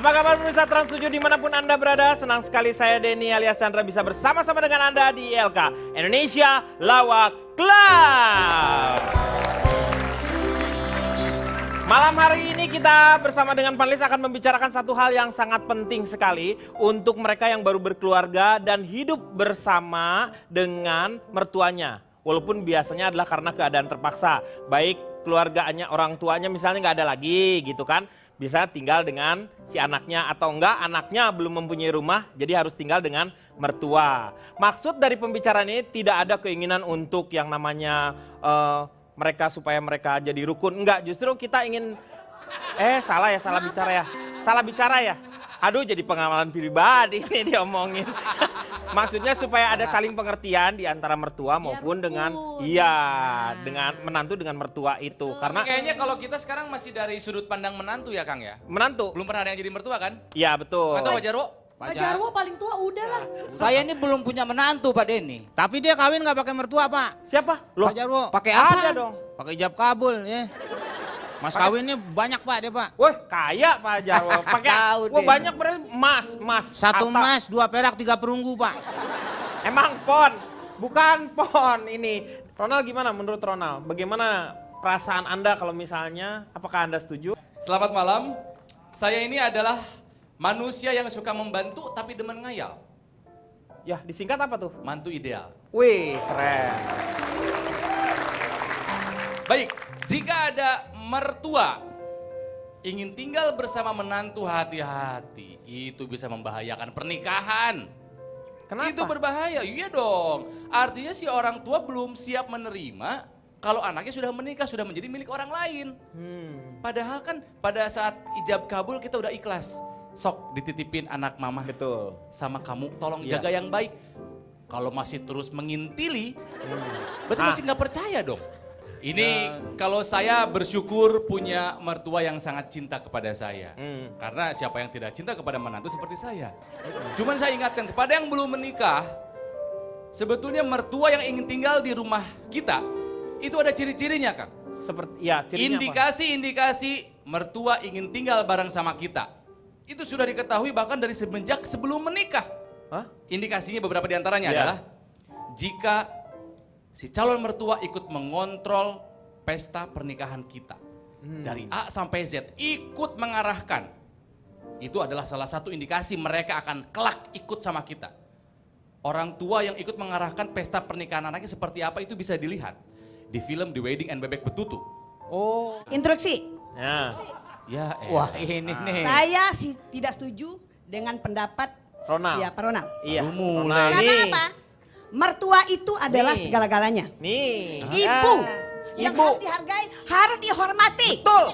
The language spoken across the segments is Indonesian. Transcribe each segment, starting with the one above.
Apa kabar pemirsa Trans 7 dimanapun Anda berada? Senang sekali saya Denny alias Chandra bisa bersama-sama dengan Anda di ILK Indonesia Lawak Club. Malam hari ini kita bersama dengan panelis akan membicarakan satu hal yang sangat penting sekali untuk mereka yang baru berkeluarga dan hidup bersama dengan mertuanya. Walaupun biasanya adalah karena keadaan terpaksa, baik keluarganya orang tuanya misalnya nggak ada lagi gitu kan. Bisa tinggal dengan si anaknya atau enggak anaknya belum mempunyai rumah jadi harus tinggal dengan mertua. Maksud dari pembicaraan ini tidak ada keinginan untuk yang namanya mereka supaya mereka jadi rukun. Enggak, justru kita ingin salah bicara ya. Aduh jadi pengalaman pribadi ini diomongin. Maksudnya supaya ada saling pengertian di antara mertua maupun dengan dengan menantu dengan mertua itu. Betul. Karena Kayaknya kalau kita sekarang masih dari sudut pandang menantu ya Kang ya? menantu. Belum pernah ada yang jadi mertua kan? Iya betul. Atau Pak Jarwo? Pak Jarwo paling tua udah lah. Saya ini belum punya menantu Pak Denny. Tapi dia kawin nggak pakai mertua Pak. Siapa? Loh, Pak Jarwo. pakai apa? Ada dong. Pakai ijab kabul ya. Mas kawinnya banyak Pak dia Pak. Wah kaya Pak Jarwo. Pakai Tahu wah deh. banyak berarti emas. Satu Harta. emas, 2 perak, 3 perunggu Pak. Emang pon, bukan pon ini. Ronald gimana menurut Ronald? Bagaimana perasaan Anda kalau misalnya, apakah Anda setuju? Selamat malam. Saya ini adalah manusia yang suka membantu tapi demen ngayal. Ya disingkat apa tuh? Mantu ideal. Wih keren. Baik, jika ada mertua ingin tinggal bersama menantu, hati-hati. Itu bisa membahayakan pernikahan. Kenapa? Itu berbahaya, iya dong. Artinya si orang tua belum siap menerima kalau anaknya sudah menikah, sudah menjadi milik orang lain. Padahal kan pada saat ijab kabul kita udah ikhlas. Sok dititipin anak mama Betul. sama kamu, tolong Iya. jaga yang baik. Kalau masih terus mengintili, berarti masih nggak percaya dong. Ini kalau saya bersyukur punya mertua yang sangat cinta kepada saya. Karena siapa yang tidak cinta kepada menantu seperti saya. Cuman saya ingatkan kepada yang belum menikah, sebetulnya mertua yang ingin tinggal di rumah kita, itu ada ciri-cirinya Kang. Seperti ya cirinya apa? Indikasi-indikasi mertua ingin tinggal bareng sama kita. Itu sudah diketahui bahkan dari semenjak sebelum menikah. Hah? Indikasinya beberapa diantaranya Iya. adalah jika si calon mertua ikut mengontrol pesta pernikahan kita. Dari A sampai Z ikut mengarahkan. Itu adalah salah satu indikasi mereka akan kelak ikut sama kita. Orang tua yang ikut mengarahkan pesta pernikahan anaknya seperti apa itu bisa dilihat di film The Wedding and Bebek Betutu. Oh. Instruksi. Ya. Ya, Wah ini nih. Saya tidak setuju dengan pendapat Ronald. siapa Ronald. Iya. Baru mulai. Ronald. Karena Nih. apa? Mertua itu adalah Nih. segala-galanya. Nih. Ibu Ya. yang Ibu. harus dihargai, harus dihormati. Betul.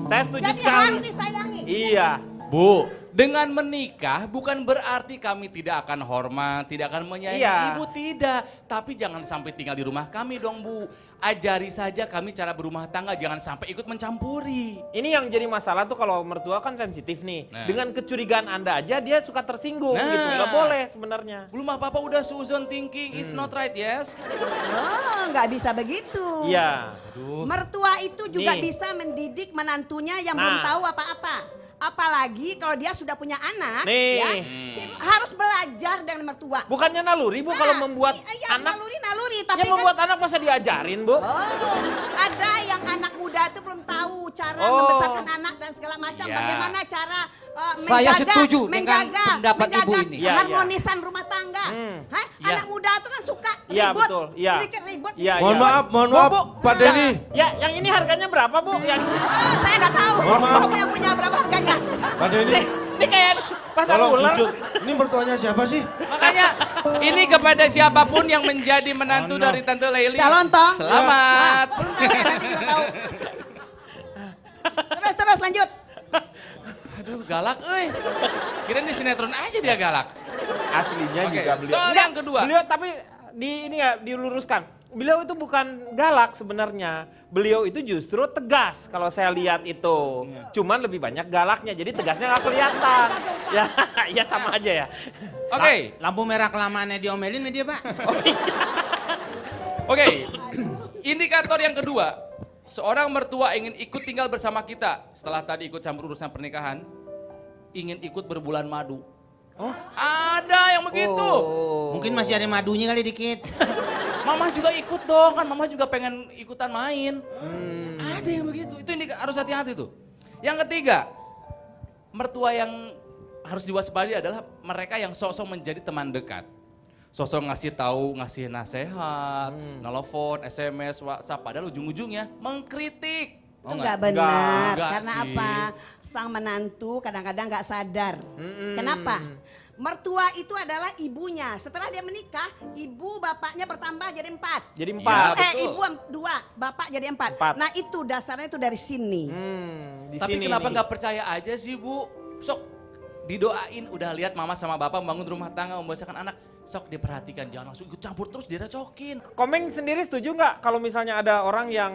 Saya setuju Jadi sekali. harus disayangi. Iya. Bu, dengan menikah bukan berarti kami tidak akan hormat, tidak akan menyayangi Iya. ibu, tidak. Tapi jangan sampai tinggal di rumah kami dong Bu. Ajari saja kami cara berumah tangga, jangan sampai ikut mencampuri. Ini yang jadi masalah tuh kalau mertua kan sensitif nih. Nah. Dengan kecurigaan Anda aja dia suka tersinggung Nah. gitu. Nggak boleh sebenarnya. Belum apa-apa udah suzon thinking, it's not right, yes? Oh, nggak bisa begitu. Iya. Mertua itu juga Nih. bisa mendidik menantunya yang Nah. belum tahu apa-apa. Apalagi kalau dia sudah punya anak, Nih. ya, harus belajar dengan mertua. Bukannya naluri Bu kalau membuat iya, anak. naluri, Ya tapi kan membuat anak masa diajarin Bu? oh, ada yang anak muda itu belum tahu cara Oh. membesarkan anak dan segala macam. Ya. Bagaimana cara Saya setuju dengan pendapat menjaga Ibu ini. Iya, iya. harmonisan rumah tangga. Hah? Iya. Anak muda itu kan suka Iya, ribut, betul, iya. sedikit ribut. Iya, sedikit iya. Mohon Bu, maaf Bu. Pak Denny. Ya, yang ini harganya berapa Bu? Yang Oh, saya nggak tahu. Mohon maaf. Kamu yang punya berapa harganya? Pak Denny, ini kayak pasar tolong ular. jujur. Ini mertuanya siapa sih? Makanya ini kepada siapapun yang menjadi menantu dari Tante Leili. Calon toh. Selamat. Belum tahu ya, nanti juga tahu. Terus lanjut. Aduh galak euy. Kirain di sinetron aja dia galak. Aslinya Oke, juga beliau. soal Enggak, yang kedua. Beliau tapi ini ya diluruskan. Beliau itu bukan galak sebenarnya. Beliau itu justru tegas kalau saya lihat itu. Cuman lebih banyak galaknya. Jadi tegasnya nggak kelihatan. Ya, ya sama aja ya. Oke. Lampu merah kelamaannya diomelin sama dia Pak. Oke, indikator yang kedua, seorang mertua ingin ikut tinggal bersama kita setelah tadi ikut campur urusan pernikahan, ingin ikut berbulan madu. Oh. Ada yang begitu. Oh. Mungkin masih ada madunya kali dikit. Mama juga ikut dong, kan mama juga pengen ikutan main. Ada yang begitu, itu harus hati-hati tuh. Yang ketiga, mertua yang harus diwaspadai adalah mereka yang sosok menjadi teman dekat. Sosok ngasih tahu, ngasih nasihat, nelfon, SMS, WhatsApp, padahal ujung-ujungnya mengkritik. Itu nggak benar. Enggak Karena sih. apa? Sang menantu kadang-kadang nggak sadar. Kenapa? Mertua itu adalah ibunya. Setelah dia menikah, ibu bapaknya bertambah jadi 4. Jadi 4. Ya, betul. Ibu 2, bapak jadi 4. 4. Nah itu dasarnya itu dari sini. Di Tapi sini kenapa nih. nggak percaya aja sih Bu? Sok didoain, udah lihat mama sama bapak membangun rumah tangga, membesarkan anak. Sok diperhatikan, jangan langsung ikut campur terus direcokin. Komeng sendiri setuju nggak kalau misalnya ada orang yang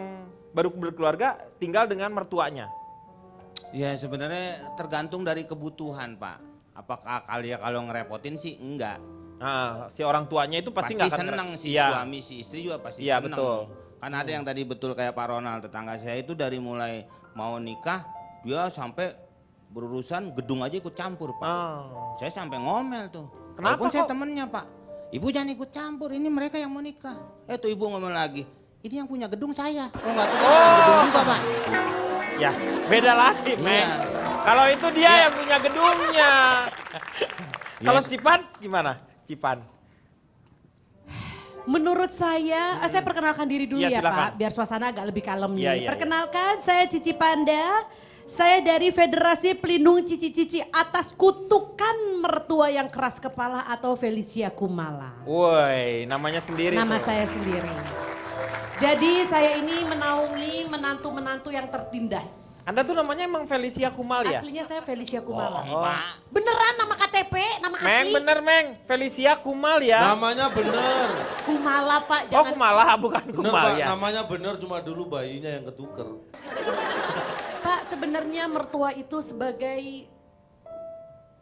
baru berkeluarga tinggal dengan mertuanya? Ya sebenarnya tergantung dari kebutuhan Pak. Apakah kalau ngerepotin sih enggak. Nah, si orang tuanya itu pasti Pasti nggak akan seneng si Iya. suami, si istri juga pasti Iya, seneng. betul. Kan ada yang tadi betul kayak Pak Ronald, tetangga saya itu dari mulai mau nikah, dia sampai berurusan gedung aja ikut campur Pak. Oh. Saya sampai ngomel tuh. Kenapa Walaupun saya kok? temennya Pak. Ibu jangan ikut campur, ini mereka yang mau nikah. Tuh ibu ngomel lagi, ini yang punya gedung saya. Oh enggak tuh gedung juga Pak. Ya, beda lagi, Iya. Meng. Kalau itu dia yang punya gedungnya. Kalau Cipan gimana? Cipan. Menurut saya perkenalkan diri dulu Iya, ya silakan. Pak, biar suasana agak lebih kalem nih. Iya, iya, Perkenalkan, saya Cici Panda. Saya dari Federasi Pelindung Cici-Cici atas kutukan mertua yang keras kepala atau Felicia Kumala. Woi, namanya sendiri Nama tuh. saya sendiri. Jadi saya ini menaungi menantu-menantu yang tertindas. Anda tuh namanya emang Felicia Kumal ya? Aslinya saya Felicia Kumala. Oh. Beneran nama KTP, nama Meng, asli. bener Meng. Felicia Kumal ya? Namanya bener. Kumala Pak, Oh jangan. Kumala, bukan Bener Kumal Pak, ya? namanya bener cuma dulu bayinya yang ketuker. Pak, sebenarnya mertua itu sebagai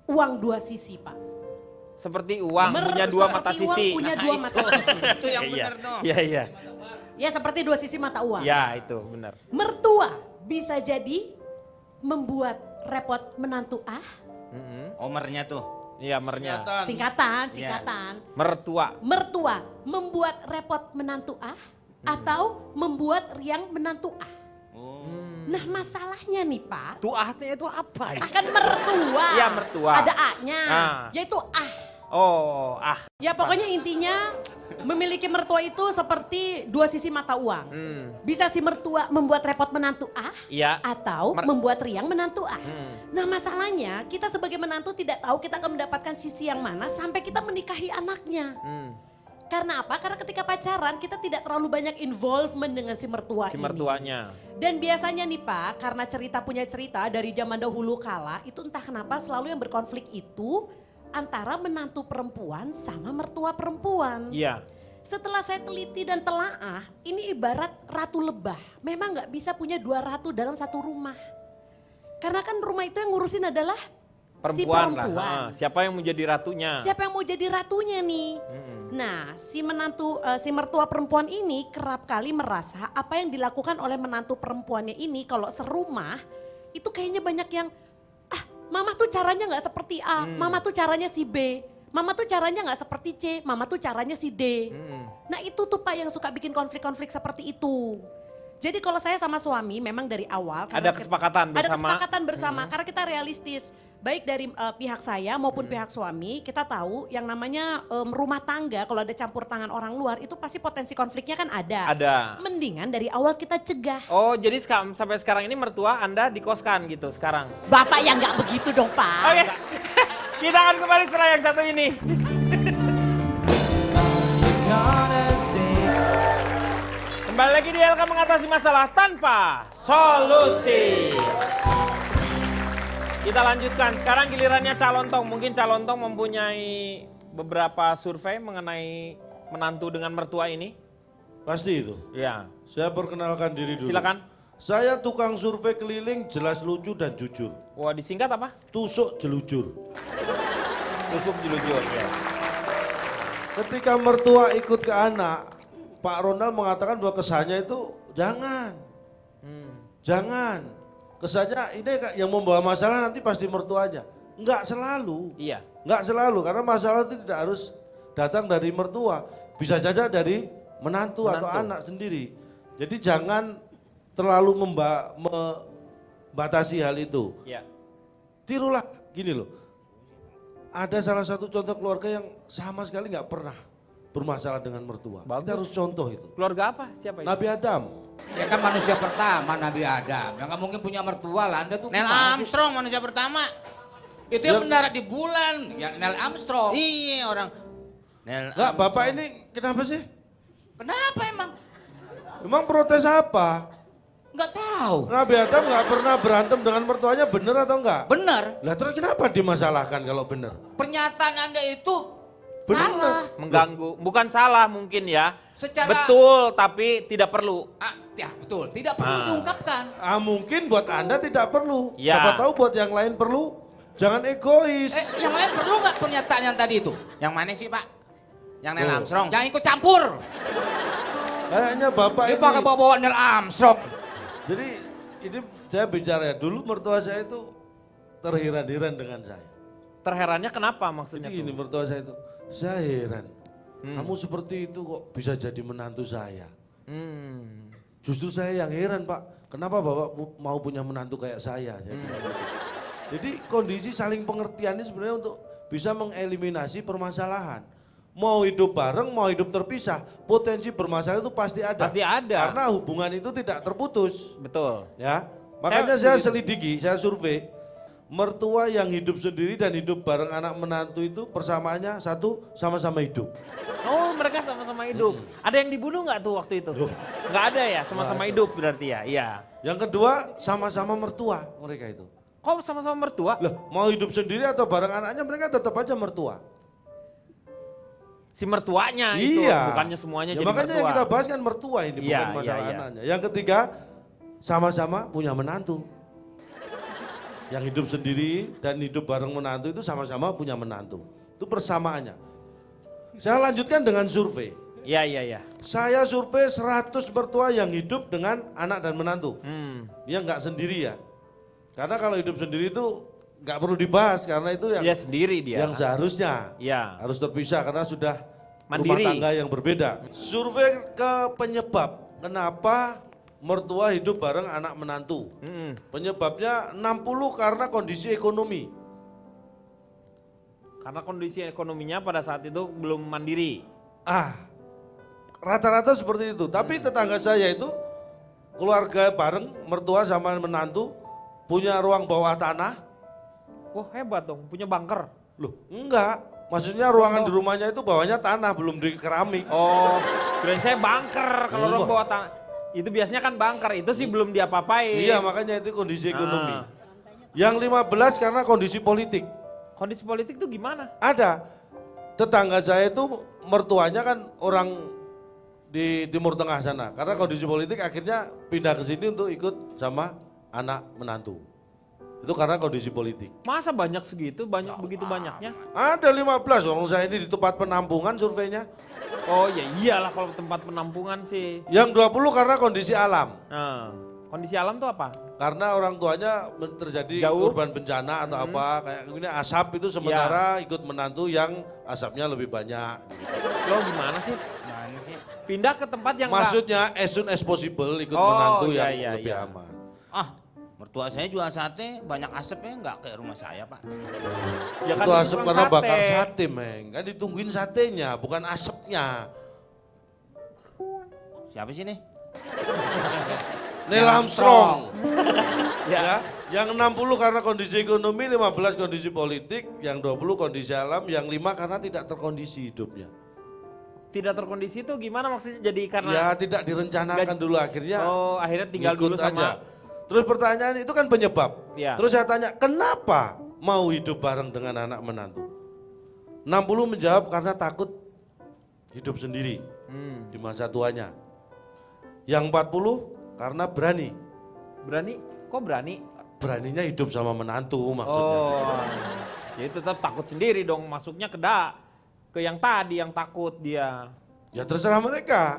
uang dua sisi, Pak. Seperti uang, punya dua mata Seperti uang sisi. punya dua mata sisi. Itu yang Iya, benar tuh. Iya, iya. Ya seperti dua sisi mata uang. Ya itu, benar. Mertua bisa jadi membuat repot menantu Omernya tuh. Iya, mernya. singkatan. Mertua. Mertua membuat repot menantu atau membuat riang menantu Nah masalahnya nih Pak, Tuahnya itu apa ya? akan mertua. Iya, mertua. Ada A-nya, Ah. yaitu Oh, Ya pokoknya intinya memiliki mertua itu seperti dua sisi mata uang. Bisa si mertua membuat repot menantu Iya. atau membuat riang menantu Nah masalahnya kita sebagai menantu tidak tahu kita akan mendapatkan sisi yang mana sampai kita menikahi anaknya. Karena apa? Karena ketika pacaran kita tidak terlalu banyak involvement dengan si mertua Si ini. mertuanya. Dan biasanya nih Pak, karena cerita punya cerita dari zaman dahulu kala, itu entah kenapa selalu yang berkonflik itu antara menantu perempuan sama mertua perempuan. Iya. Setelah saya teliti dan telaah, ini ibarat ratu lebah. Memang nggak bisa punya dua ratu dalam satu rumah. Karena kan rumah itu yang ngurusin adalah si Perempuan perempuan. lah. Siapa yang mau jadi ratunya? Siapa yang mau jadi ratunya nih? Nah, si mertua perempuan ini kerap kali merasa apa yang dilakukan oleh menantu perempuannya ini kalau serumah itu kayaknya banyak yang mama tuh caranya nggak seperti A, mama tuh caranya si B, mama tuh caranya nggak seperti C, mama tuh caranya si D. Nah itu tuh Pak yang suka bikin konflik-konflik seperti itu. Jadi kalau saya sama suami memang dari awal Ada kesepakatan bersama. ada kesepakatan bersama karena kita realistis. Baik dari pihak saya maupun pihak suami, kita tahu yang namanya rumah tangga kalau ada campur tangan orang luar itu pasti potensi konfliknya kan ada. Ada. Mendingan dari awal kita cegah. Oh, jadi sampai sekarang ini mertua Anda dikoskan gitu sekarang? Bapak yang nggak begitu dong Pak. Oke. Kita akan kembali setelah yang satu ini. Kembali lagi di LK mengatasi masalah tanpa solusi. Kita lanjutkan, sekarang gilirannya calon tong. Mungkin calon tong mempunyai beberapa survei mengenai menantu dengan mertua ini. Pasti itu. Ya, Saya perkenalkan diri dulu. silakan. Saya tukang survei keliling, jelas lucu dan jujur. Wah, disingkat apa? Tusuk jelujur. Tusuk jelujur. Ya. Ketika mertua ikut ke anak, Pak Ronald mengatakan bahwa kesannya itu jangan. Jangan. Kesannya ini yang membawa masalah nanti pasti mertuanya. Enggak selalu. Iya. Enggak selalu karena masalah itu tidak harus datang dari mertua. Bisa saja dari menantu atau anak sendiri. Jadi jangan terlalu membatasi hal itu. Iya. Tirulah gini loh. Ada salah satu contoh keluarga yang sama sekali nggak pernah bermasalah dengan mertua. Bagus. Kita harus contoh itu. Keluarga apa? Siapa itu? Nabi Adam. Ya kan manusia pertama Nabi Adam. Ya nggak mungkin punya mertua lah. Anda tuh Neil gimana sih? Armstrong manusia pertama. Itu yang mendarat di bulan. Ya Neil Armstrong. Iya orang. Neil Enggak, Bapak ini kenapa sih? Kenapa emang? Emang protes apa? Nggak tahu. Nabi Adam nggak pernah berantem dengan mertuanya, bener atau enggak? Benar. Lah terus kenapa dimasalahkan kalau bener? Pernyataan Anda itu Benar. salah. Mengganggu. Bukan salah mungkin ya. Secara- Betul, tapi tidak perlu. Ya betul. Tidak perlu diungkapkan. Mungkin buat Anda tidak perlu. Ya. Siapa tahu buat yang lain perlu. Jangan egois. Yang lain perlu nggak pernyataan yang tadi itu? Yang mana sih Pak? Yang Neil Oh. Armstrong? Jangan ikut campur. Kayaknya Bapak Dia ini. pakai bawa Neil Armstrong. Jadi ini saya bicara ya, dulu mertua saya itu terheran-heran dengan saya. Terherannya kenapa maksudnya? Jadi gini tuh? mertua saya itu, saya heran. Kamu seperti itu kok bisa jadi menantu saya. Hmm. Justru saya yang heran Pak, kenapa Bapak mau punya menantu kayak saya? Jadi kondisi saling pengertian ini sebenarnya untuk bisa mengeliminasi permasalahan. Mau hidup bareng, mau hidup terpisah, potensi bermasalah itu pasti ada. Pasti ada. Karena hubungan itu tidak terputus. Betul. Ya, makanya saya setuju. selidiki, saya survei. Mertua yang hidup sendiri dan hidup bareng anak menantu itu persamaannya satu, sama-sama hidup. Oh, mereka sama-sama hidup. Ada yang dibunuh nggak tuh waktu itu? Nggak ada ya, sama-sama hidup berarti ya. Iya. Yang kedua, sama-sama mertua mereka itu. Kok sama-sama mertua? Loh, mau hidup sendiri atau bareng anaknya mereka tetap aja mertua. Si mertuanya itu, Iya. bukannya semuanya Ya, jadi makanya mertua. yang kita bahas kan mertua ini, Iya, bukan iya, masalah iya. anaknya. Yang ketiga, sama-sama punya menantu. Yang hidup sendiri dan hidup bareng menantu itu sama-sama punya menantu. Itu persamaannya. Saya lanjutkan dengan survei. Iya, iya, iya. Saya survei 100 mertua yang hidup dengan anak dan menantu. Dia nggak sendiri ya. Karena kalau hidup sendiri itu nggak perlu dibahas karena itu yang Dia sendiri dia. yang seharusnya Iya. harus terpisah karena sudah Mandiri. rumah tangga yang berbeda. Survei ke penyebab kenapa mertua hidup bareng anak menantu. Penyebabnya 60 karena kondisi ekonomi. Karena kondisi ekonominya pada saat itu belum mandiri. Rata-rata seperti itu. Tapi tetangga saya itu keluarga bareng mertua sama menantu punya ruang bawah tanah. Wah, hebat dong, punya bunker. Loh, enggak. Maksudnya ruangan di rumahnya itu bawahnya tanah, belum di keramik. Oh, kirain saya bunker kalau orang Wah. bawa tanah. Itu biasanya kan bunker, itu sih belum diapa-apain. Iya, makanya itu kondisi ekonomi. Ah. Yang 15 karena kondisi politik. Kondisi politik tuh gimana? Ada. Tetangga saya itu mertuanya kan orang di Timur Tengah sana. Karena kondisi politik akhirnya pindah ke sini untuk ikut sama anak menantu. Itu karena kondisi politik. Masa banyak segitu, banyak begitu banyaknya? Ada 15, orang saya ini di tempat penampungan surveinya. Oh ya iyalah kalau tempat penampungan sih. Yang 20 karena kondisi alam. Nah, kondisi alam tuh apa? Karena orang tuanya terjadi Jauh. korban bencana atau apa. Kayak ini asap itu sementara ikut menantu yang asapnya lebih banyak. Lo gimana sih? Pindah ke tempat yang nggak- Maksudnya as soon as possible ikut Oh, menantu iya, yang iya, lebih iya. aman. Mertua saya jual sate, banyak asapnya nggak kayak rumah saya Pak. ya kan Itu asap tukang karena sate. bakar sate, Meng. Kan ditungguin satenya, bukan asapnya. Siapa sih nih? Neil Armstrong. Ya. Ya, yang 60 karena kondisi ekonomi, 15 kondisi politik, yang 20 kondisi alam, yang 5 karena tidak terkondisi hidupnya. Tidak terkondisi itu gimana maksudnya jadi karena Ya tidak direncanakan Nggak- dulu akhirnya. Oh, akhirnya tinggal ngikut dulu sama aja. Terus pertanyaan itu kan penyebab. Ya. Terus saya tanya, kenapa mau hidup bareng dengan anak menantu? 60 menjawab karena takut hidup sendiri di masa tuanya. Yang 40 karena berani. berani. Kok berani? Beraninya hidup sama menantu maksudnya. Oh. Jadi tetap takut sendiri dong masuknya ke yang tadi yang takut dia. Ya terserah mereka.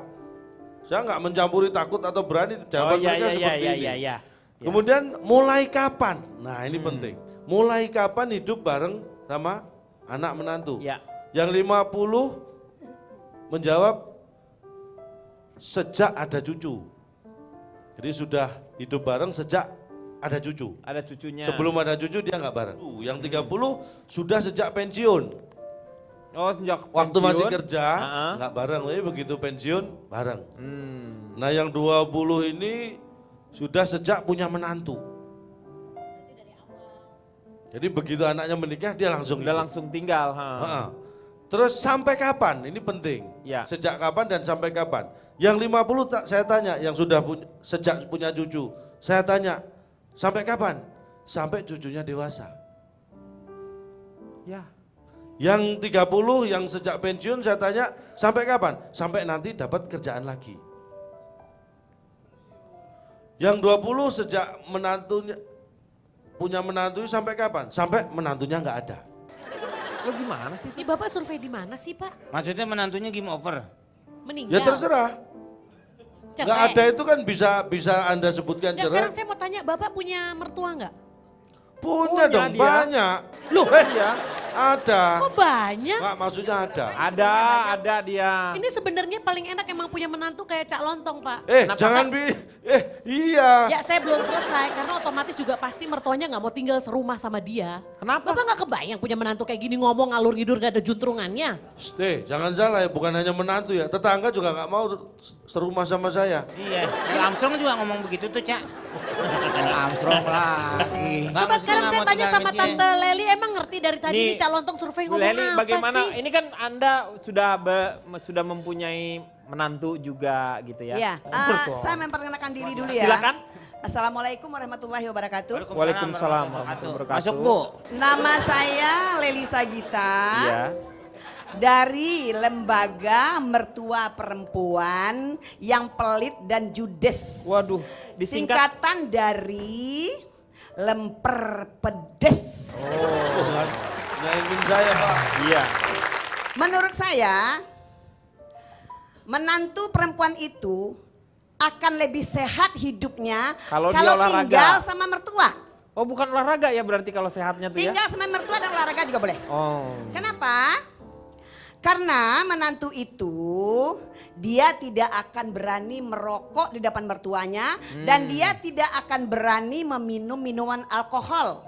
Saya nggak mencampuri takut atau berani, jawaban mereka seperti ini. iya. Kemudian mulai kapan? Nah ini penting. mulai kapan hidup bareng sama anak menantu? Ya. Yang 50 menjawab sejak ada cucu. Jadi sudah hidup bareng sejak ada cucu. Ada cucunya. Sebelum ada cucu dia nggak bareng. Yang 30 sudah sejak pensiun. Oh, sejak Waktu pensiun. masih kerja Ha-ha. nggak bareng, tapi begitu pensiun bareng. Hmm. Nah yang 20 ini sudah sejak punya menantu. Jadi begitu anaknya menikah dia langsung Udah ikut. langsung tinggal. Ha. Ha-ha. Terus sampai kapan? Ini penting. Ya. Sejak kapan dan sampai kapan? Yang 50 saya tanya, yang sudah sejak punya cucu. Saya tanya, sampai kapan? Sampai cucunya dewasa. Ya. Yang 30 yang sejak pensiun saya tanya, sampai kapan? Sampai nanti dapat kerjaan lagi. Yang 20 sejak menantunya punya menantu sampai kapan? Sampai menantunya nggak ada. Lo gimana sih? Ini Bapak survei di mana sih Pak? Maksudnya menantunya game over. Meninggal? Ya terserah. Cerai? Nggak ada itu kan bisa Anda sebutkan Nggak, sekarang cerai. saya mau tanya, Bapak punya mertua nggak? Punya Punya dong, dia. banyak. Loh, Iya. Ada. kok banyak? Nggak, maksudnya ada. Ada dia. Ini sebenarnya paling enak emang punya menantu kayak Cak Lontong Pak. Kenapa? Jangan iya. Ya saya belum selesai karena otomatis juga pasti mertuanya nggak mau tinggal serumah sama dia. Kenapa? Bapak nggak kebayang punya menantu kayak gini ngomong ngalur ngidur gak ada juntrungannya. Jangan salah ya, bukan hanya menantu ya. Tetangga juga nggak mau serumah sama saya. Iya, Neil Armstrong juga ngomong begitu tuh, Cak. Armstrong lagi. Coba sekarang saya tanya sama Tante Leli, emang ngerti dari tadi Nih, ini Cak Lontong survei Bu ngomong Leli, apa bagaimana? sih? Ini kan Anda sudah mempunyai menantu juga gitu ya. Iya, Mertua. saya memperkenalkan diri dulu ya. Silakan. Assalamualaikum warahmatullahi wabarakatuh. Waalaikumsalam warahmatullahi wabarakatuh. Masuk, Bu. Nama saya Leli Sagita. Iya. Dari Lembaga Mertua Perempuan yang Pelit dan Judes. Waduh, disingkat. Singkatan dari Lemper Pedes. Bukan. Nyaingin saya Pak. Iya. Menurut saya, menantu perempuan itu akan lebih sehat hidupnya Kalau dia olahraga. tinggal sama mertua. Oh, bukan olahraga ya berarti kalau sehatnya tuh ya? Tinggal sama mertua dan olahraga juga boleh. Oh. Kenapa? Karena menantu itu dia tidak akan berani merokok di depan mertuanya dan dia tidak akan berani meminum minuman alkohol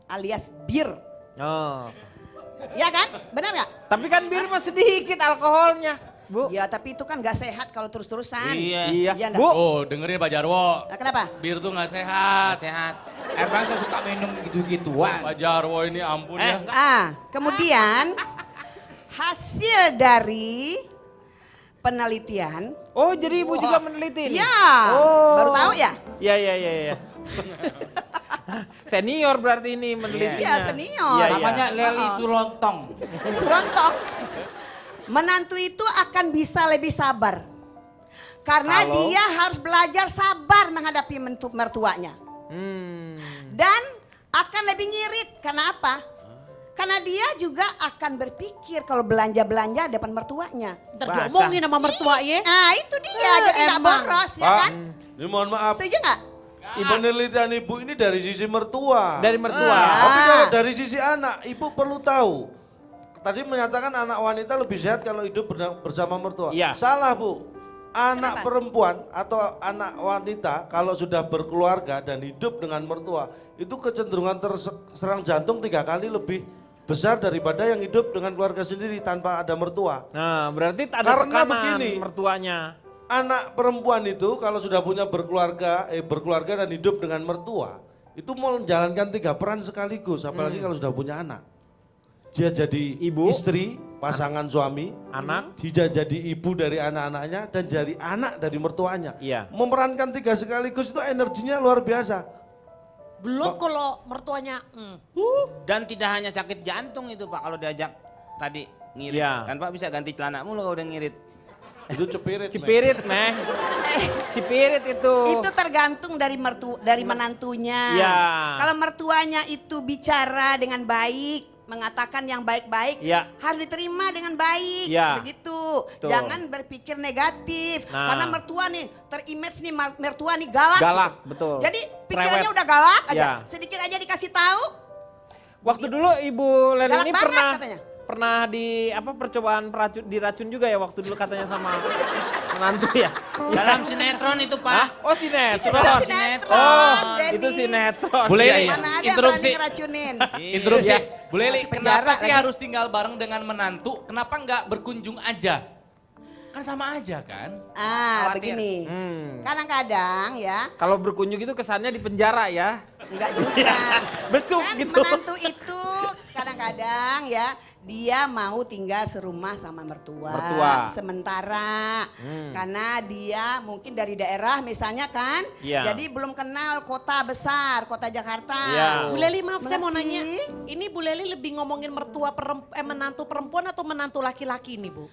alias bir. Oh. Ya kan? Benar nggak? Tapi kan bir mah sedikit alkoholnya, Bu. Ya tapi itu kan nggak sehat kalau terus-terusan. Iya. Iya. Iya, nggak? Bu. Oh, dengerin Pak Jarwo. Nah, kenapa? Bir tuh nggak sehat. Sehat. Emang saya suka minum gitu-gituan. Pak Jarwo ini ampun ya. Kemudian hasil dari penelitian. Oh, jadi Ibu juga meneliti ini? Ya, Oh. baru tahu ya? Iya. Senior berarti ini menelitinya. Iya, senior. Iya, iya. Namanya Leli Sulontong. Surontong. Menantu itu akan bisa lebih sabar. Karena Kalau? dia harus belajar sabar menghadapi mertuanya. Dan akan lebih ngirit. Karena apa? Karena dia juga akan berpikir kalau belanja-belanja depan mertuanya. Ntar Basah. diomongin sama mertua ya. Nah itu dia, jadi nggak emang. boros ya Pak, kan? ini mohon maaf. Setuju nggak? Penelitian ibu ini dari sisi mertua. Dari mertua. Tapi kalau dari sisi anak, ibu perlu tahu. Tadi menyatakan anak wanita lebih sehat kalau hidup bersama mertua. Iya. Salah Bu. Anak perempuan atau anak wanita kalau sudah berkeluarga dan hidup dengan mertua, itu kecenderungan terserang jantung 3 kali lebih besar daripada yang hidup dengan keluarga sendiri tanpa ada mertua. Nah, berarti ada Karena tekanan begini. mertuanya. Anak perempuan itu kalau sudah punya berkeluarga dan hidup dengan mertua, itu mau menjalankan 3 peran sekaligus, apalagi kalau sudah punya anak. Dia jadi Ibu, istri, pasangan suami, anak, dia jadi ibu dari anak-anaknya dan jadi anak dari mertuanya. Iya. Memerankan 3 sekaligus itu energinya luar biasa. Belum kalau mertuanya. Dan tidak hanya sakit jantung itu Pak kalau diajak tadi ngirit. Iya. Kan Pak bisa ganti celana mulu kalau udah ngirit. Itu cepirit. cipirit, Meh. Cipirit itu. Itu tergantung dari menantunya. Iya. Kalau mertuanya itu bicara dengan baik, mengatakan yang baik-baik, Iya. harus diterima dengan baik. Iya. Begitu. Betul. Jangan berpikir negatif. Nah. Karena mertua nih, terimage nih mertua nih galak. Galak, gitu. betul. Jadi pikirannya Cerewet. udah galak aja. Iya. Sedikit aja dikasih tahu, Waktu dulu Ibu Leli Galak ini banget katanya. pernah di apa percobaan diracun juga ya waktu dulu katanya sama menantu ya. Dalam sinetron itu Hah? Pak. Oh sinetron. Itu sinetron. sinetron, Oh, Denny. itu sinetron. Boleh Iya, ini? iya. Mana ada yang Interupsi. berani ngeracunin. Interupsi. Iya. Bu Leli, Masuk penjara kenapa sih lagi. harus tinggal bareng dengan menantu? Kenapa nggak berkunjung aja? Kan sama aja kan? Begini. Hmm. Kadang-kadang ya, Kalau berkunjung itu kesannya di penjara ya. enggak juga. Besuk Kan gitu. menantu itu kadang-kadang ya, dia mau tinggal serumah sama mertua. Sementara. Karena dia mungkin dari daerah misalnya kan. Iya. Jadi belum kenal kota besar, kota Jakarta. Iya. Bu Leli maaf saya mau Mengerti? nanya, ini Bu Leli lebih ngomongin menantu perempuan atau menantu laki-laki nih Bu?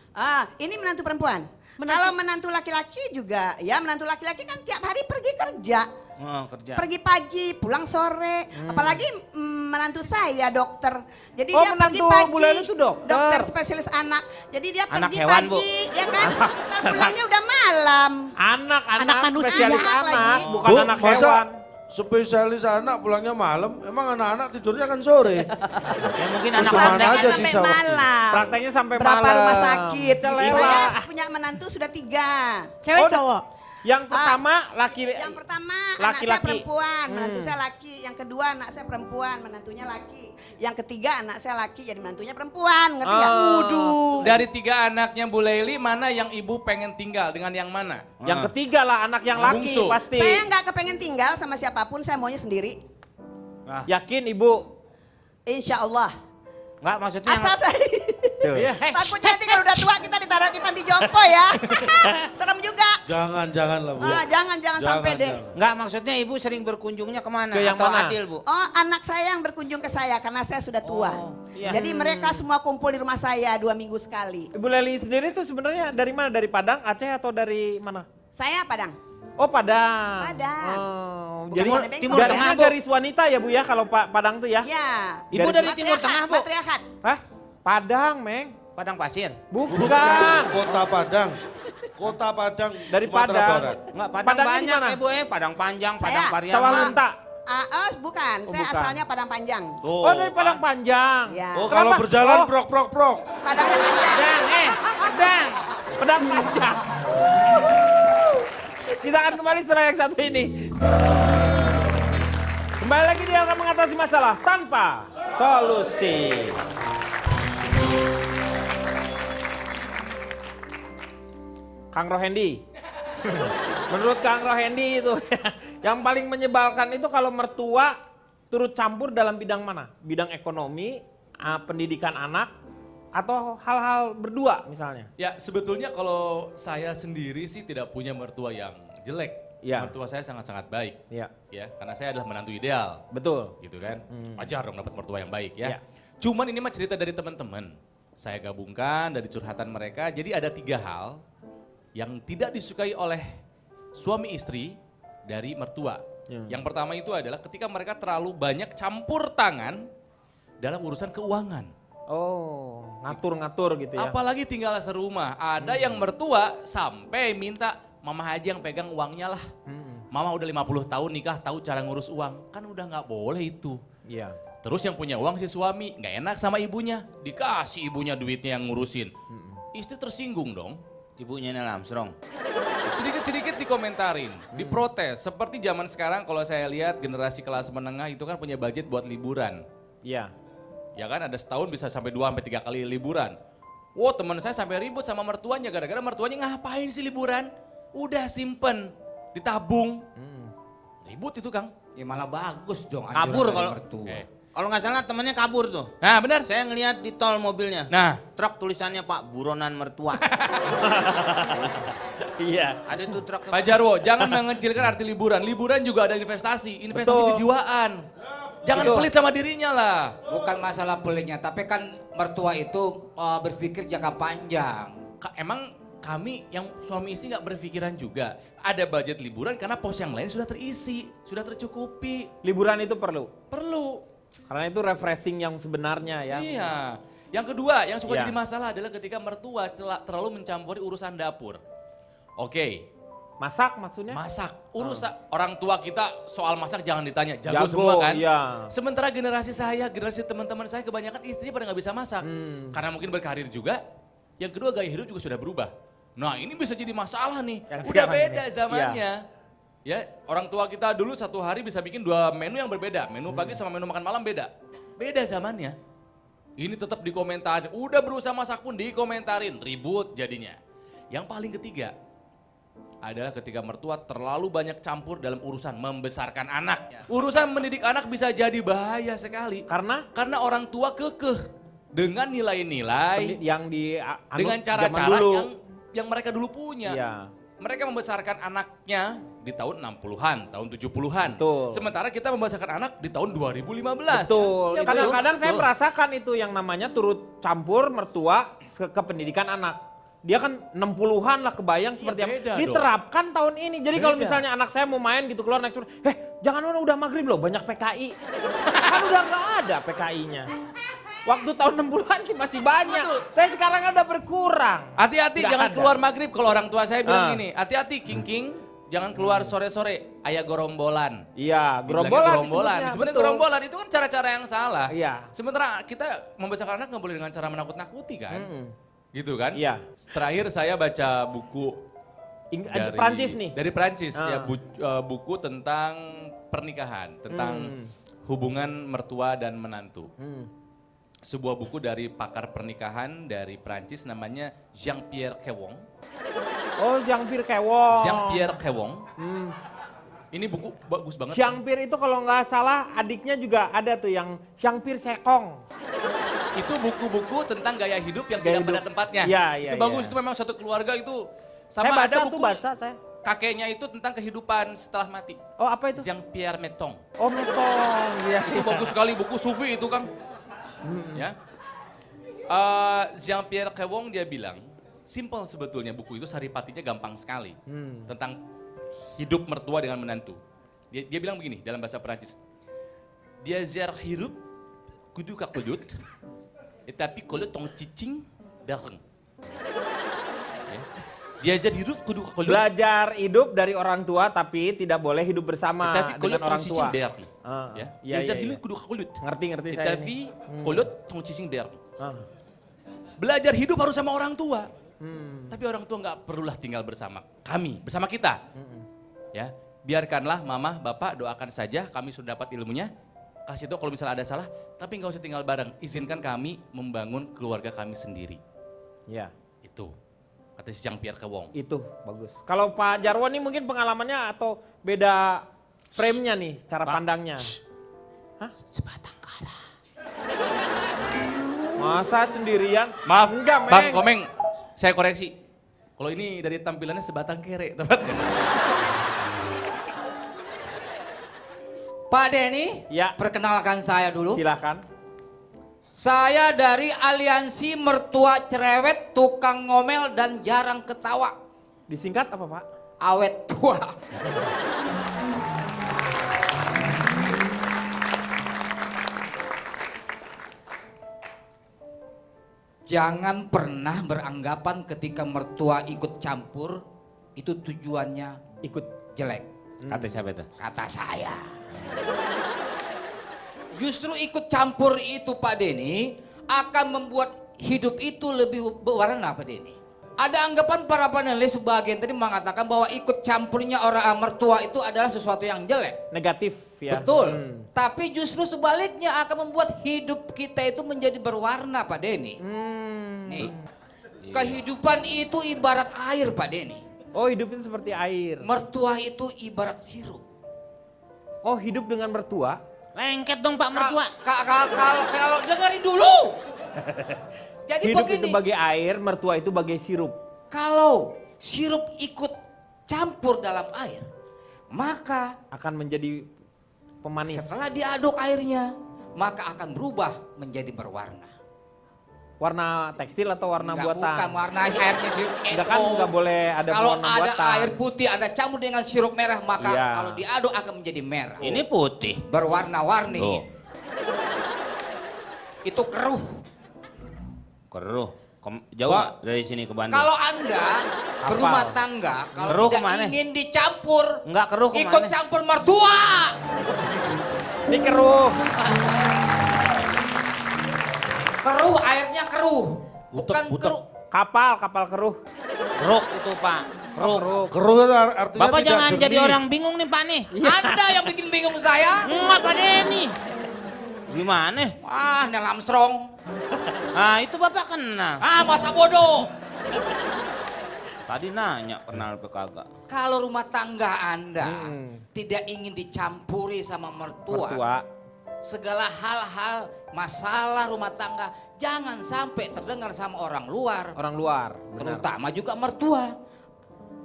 Ini menantu perempuan. Kalau menantu laki-laki juga, ya menantu laki-laki kan tiap hari pergi kerja. Oh, kerja. Pergi pagi, pulang sore. Apalagi menantu saya dokter. Jadi Oh, dia menantu pergi pagi. Bu Leli itu dokter? Dokter spesialis anak. Jadi dia Anak pergi hewan, Bu. pagi, ya kan? Ntar pulangnya udah malam. Anak manusia. spesialis Anak anak, lagi. bukan Bu, anak masa hewan. spesialis anak pulangnya malam? Emang anak-anak tidurnya kan sore? Ya mungkin Terus anak kemana prakteknya aja sampai sisa waktu? malam. Prakteknya sampai Berapa malam. rumah sakit. Celela. Saya punya menantu sudah 3. Cewek Oh, cowok? Yang pertama laki. Yang pertama anak saya Laki-laki. perempuan, menantu saya laki. Yang kedua anak saya perempuan, menantunya laki. Yang ketiga anak saya laki, jadi menantunya perempuan. Ngerti nggak? Oh. Dari 3 anaknya Bu Leli, mana yang ibu pengen tinggal dengan yang mana? Yang ketiga lah anak yang Yang laki bungsu. pasti. Saya nggak kepengen tinggal sama siapapun, saya maunya sendiri. Yakin Ibu? Insya Allah. Enggak maksudnya Asal saya. Tuh. Takutnya nanti kalau udah tua kita ditaruh di panti jompo ya. Serem juga. Jangan lah Bu. Jangan sampai deh. enggak maksudnya Ibu sering berkunjungnya kemana? Ke yang Atau mana? Adil, Bu? Oh, anak saya yang berkunjung ke saya karena saya sudah tua. iya. Jadi mereka semua kumpul di rumah saya 2 minggu sekali. Ibu Leli sendiri tuh sebenarnya dari mana? Dari Padang, Aceh atau dari mana? Saya Padang. Oh Padang. Padang. Oh, Bukan jadi Timur- Timur garisnya Tengah, Bu. garis wanita ya Bu ya kalau Padang tuh ya? Ya. Ibu dari Timur Tengah, Bu? Matriarkat. Hah? Padang, Meng. Padang Pasir. Bukan. Kota Padang. Kota Padang. Dari Sumatera Padang. Barat. Enggak, Padang Padangnya di banyak mana? ya, Bu, Padang Panjang, Saya. Padang Pariaman. Sawalunta. Bukan, saya bukan. asalnya Padang Panjang. Oh, dari Padang Panjang. Ya. Oh, kalau Kenapa? berjalan Oh. prok. Padangnya panjang. Padang. Padang Panjang. Kita akan kembali setelah yang satu ini. Kembali lagi dia akan mengatasi masalah tanpa solusi. Kang Rohendi. Menurut Kang Rohendi itu yang paling menyebalkan itu kalau mertua turut campur dalam bidang mana? Bidang ekonomi, pendidikan anak, atau hal-hal berdua misalnya? Ya sebetulnya kalau saya sendiri sih tidak punya mertua yang jelek. Ya. Mertua saya sangat-sangat baik. Iya, Ya, karena saya adalah menantu ideal. betul. Gitu kan. Wajar dong dapat mertua yang baik ya. Ya. Cuman ini mah cerita dari teman-teman. Saya gabungkan dari curhatan mereka. Jadi ada 3 hal yang tidak disukai oleh suami istri dari mertua. Yang pertama itu adalah ketika mereka terlalu banyak campur tangan dalam urusan keuangan. Oh, ngatur-ngatur gitu ya. Apalagi tinggal serumah. Ada yang mertua sampai minta Mama Haji yang pegang uangnya lah. Mama udah 50 tahun nikah tahu cara ngurus uang. Kan udah nggak boleh itu. Iya. Terus yang punya uang si suami nggak enak sama ibunya. Dikasih ibunya duitnya yang ngurusin. Istri tersinggung dong. Ibunya Neil Armstrong. Sedikit-sedikit dikomentarin, diprotes. Seperti zaman sekarang kalau saya lihat generasi kelas menengah itu kan punya budget buat liburan. Iya. Ya kan ada setahun bisa sampai 2-3 kali liburan. Wow teman saya sampai ribut sama mertuanya gara-gara mertuanya ngapain sih liburan? Udah simpen, ditabung. Ribut itu Kang. Ya malah bagus dong. Kabur anjuran dari kalau mertua. Kalau nggak salah temennya kabur tuh. Nah benar. Saya ngelihat di tol mobilnya. Nah Truk tulisannya Pak buronan mertua. Iya. Ada tuh truk. Pak Jarwo jangan mengecilkan arti liburan. Liburan juga ada investasi, investasi Betul. kejiwaan. Jangan Betul. pelit sama dirinya lah. Bukan masalah pelitnya, tapi kan mertua itu berpikir jangka panjang. Emang kami yang suami istri nggak berpikiran juga. Ada budget liburan karena pos yang lain sudah terisi, sudah tercukupi. Liburan itu perlu. Perlu. Karena itu refreshing yang sebenarnya ya. Iya. Yang kedua yang suka Iya. jadi masalah adalah ketika mertua terlalu mencampuri urusan dapur. Oke, Masak maksudnya? Masak, urusan orang tua kita soal masak jangan ditanya, jago, Jago, semua kan. iya. Sementara generasi saya, generasi teman-teman saya kebanyakan istrinya pada nggak bisa masak. Karena mungkin berkarir juga. Yang kedua gaya hidup juga sudah berubah. Nah ini bisa jadi masalah nih, Yang udah sekarang beda ini. zamannya. Ya, orang tua kita dulu satu hari bisa bikin 2 menu yang berbeda. Menu pagi sama menu makan malam beda. Beda zamannya. Ini tetap dikomentarin, udah berusaha masak pun dikomentarin, ribut jadinya. Yang paling ketiga, adalah ketika mertua terlalu banyak campur dalam urusan membesarkan anak. Urusan mendidik anak bisa jadi bahaya sekali. Karena Karena orang tua kekeh dengan nilai-nilai, yang di dengan zaman cara-cara dulu. yang mereka dulu punya. Iya. Mereka membesarkan anaknya di tahun 60-an, tahun 70-an. Betul. Sementara kita membesarkan anak di tahun 2015. Betul. Ya, Kadang-kadang saya betul. merasakan itu yang namanya turut campur mertua ke pendidikan anak. Dia kan 60-an lah kebayang seperti apa. beda Diterapkan tahun ini. Jadi kalau Beda. misalnya anak saya mau main gitu keluar naik sepeda, jangan udah maghrib loh banyak PKI. Kan udah nggak ada PKI-nya. Waktu tahun 60-an sih masih banyak. Betul. Tapi sekarang kan udah berkurang. Hati-hati Nggak jangan ada. keluar maghrib kalau orang tua saya bilang Ah. gini. Hati-hati King, jangan keluar sore-sore. Ayah gerombolan. Iya, Dibilangnya gerombolan. gerombolan. disebutnya, Sebenarnya betul. gerombolan itu kan cara-cara yang salah. Iya. Sementara kita membesarkan anak nggak boleh dengan cara menakut-nakuti kan. Mm-mm. Gitu kan. Iya. Terakhir saya baca buku dari Prancis nih. Dari Prancis ya Ah. buku tentang pernikahan, tentang hubungan mertua dan menantu. Sebuah buku dari pakar pernikahan dari Prancis namanya Jean-Pierre Kewong. Oh, Jean-Pierre Kewong. Jean-Pierre Kewong. Hmm. Ini buku bagus banget. Jean-Pierre itu kalau nggak salah adiknya juga ada tuh yang Jean-Pierre Sekong. Itu buku-buku tentang gaya hidup yang Gaya tidak pada hidup. tempatnya. Iya, iya, itu bagus, iya. itu memang satu keluarga itu. Saya Sama baca ada tuh, buku baca saya. kakeknya itu tentang kehidupan setelah mati. Oh, apa itu? Jean-Pierre Metong. Oh, Metong. Iya. Itu bagus sekali buku sufi itu Kang. Ya. Jean-Pierre Kewong dia bilang, simple sebetulnya buku itu saripatinya gampang sekali. Tentang hidup mertua dengan menantu. Dia bilang begini dalam bahasa Perancis. Dia zer hidup kudu kakudut, tapi kalau tong cicing bareng. Ya. Dia zer hidup kudu kakudut, Belajar hidup dari orang tua tapi tidak boleh hidup bersama tapi kalau dengan tong orang cicing tua. bareng. Ah, Ya. iya, Dia zer iya, hidup iya. kudu kakudut, Ngerti saya tapi ini. kalau tong cicing bareng. Ah. Belajar hidup harus sama orang tua. Tapi orang tua nggak perlulah tinggal bersama kami, bersama kita. Ya, biarkanlah mama, bapak doakan saja, kami sudah dapat ilmunya. Kasih tahu kalau misalnya ada salah, tapi nggak usah tinggal bareng. Izinkan kami membangun keluarga kami sendiri. Iya, Itu kata si Jean-Pierre Kewong. itu bagus. Kalau Pak Jarwo nih mungkin pengalamannya atau beda frame-nya nih, cara Pak, pandangnya. Hah? Sebatang kara. Masa sendirian? Maaf, Enggak, Bang Meng. Komeng, saya koreksi. Kalau ini dari tampilannya sebatang kere, tepatnya. Pak Denny, Ya. perkenalkan saya dulu. Silakan. Saya dari Aliansi Mertua Cerewet, Tukang Ngomel dan Jarang Ketawa. Disingkat apa, Pak? Awet tua. Jangan pernah beranggapan ketika mertua ikut campur, itu tujuannya Ikut. jelek. Kata siapa itu? Kata saya. Justru ikut campur itu Pak Denny akan membuat hidup itu lebih berwarna Pak Denny. Ada anggapan para panelis sebagian tadi mengatakan bahwa ikut campurnya orang mertua itu adalah sesuatu yang jelek. Negatif ya. Betul. Tapi justru sebaliknya akan membuat hidup kita itu menjadi berwarna Pak Denny. Nih, kehidupan itu ibarat air Pak Denny. Oh, hidup itu seperti air. Mertua itu ibarat sirup. Oh, hidup dengan mertua? Lengket dong Pak mertua. Kalau dengerin dulu. Jadi Hidup begini, itu bagai air, mertua itu bagai sirup. kalau sirup ikut campur dalam air, maka Akan menjadi pemanis. setelah diaduk airnya, maka akan berubah menjadi berwarna. Warna tekstil atau warna Enggak, buatan? bukan warna airnya sirup. Enggak kan nggak boleh ada Kalau warna ada buatan. air putih, ada campur dengan sirup merah, maka Iya. kalau diaduk akan menjadi merah. Ini putih. Berwarna-warni. Tuh. Itu keruh. Keruh. Jauh Pak. dari sini ke Bandung. Kalau Anda berumah tangga, kalau Keruh tidak kemana? ingin dicampur, Enggak keruh kemana? ikut campur mertua. Ini keruh. Keruh, airnya keruh. Bukan Butek. keruh. Kapal keruh. Keruk itu Pak. Keruk. Keruh itu artinya Bapak tidak jangan jernih. jadi orang bingung nih Pak nih. Anda yang bikin bingung saya. Enggak Pak Denny. Gimana? Ah, Neil Armstrong. Nah itu Bapak kenal. Ah, masa bodoh. Tadi nanya kenal apa kagak. Kalau rumah tangga Anda tidak ingin dicampuri sama Mertua. segala hal-hal masalah rumah tangga jangan sampai terdengar sama orang luar, Orang luar. Benar. terutama juga mertua.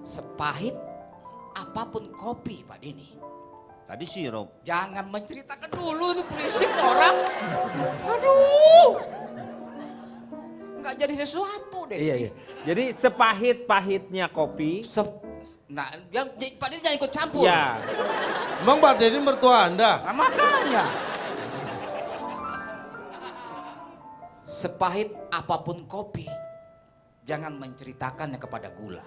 Sepahit apapun kopi Pak Denny, Tadi sirup. jangan menceritakan dulu itu berisik orang. Aduh, nggak jadi sesuatu deh. Iya. Jadi sepahit-pahitnya kopi. Nah, Pak Denny jangan ikut campur. Ya. Emang Pak Denny mertua Anda? Nah, makanya. Sepahit apapun kopi, jangan menceritakannya kepada gula.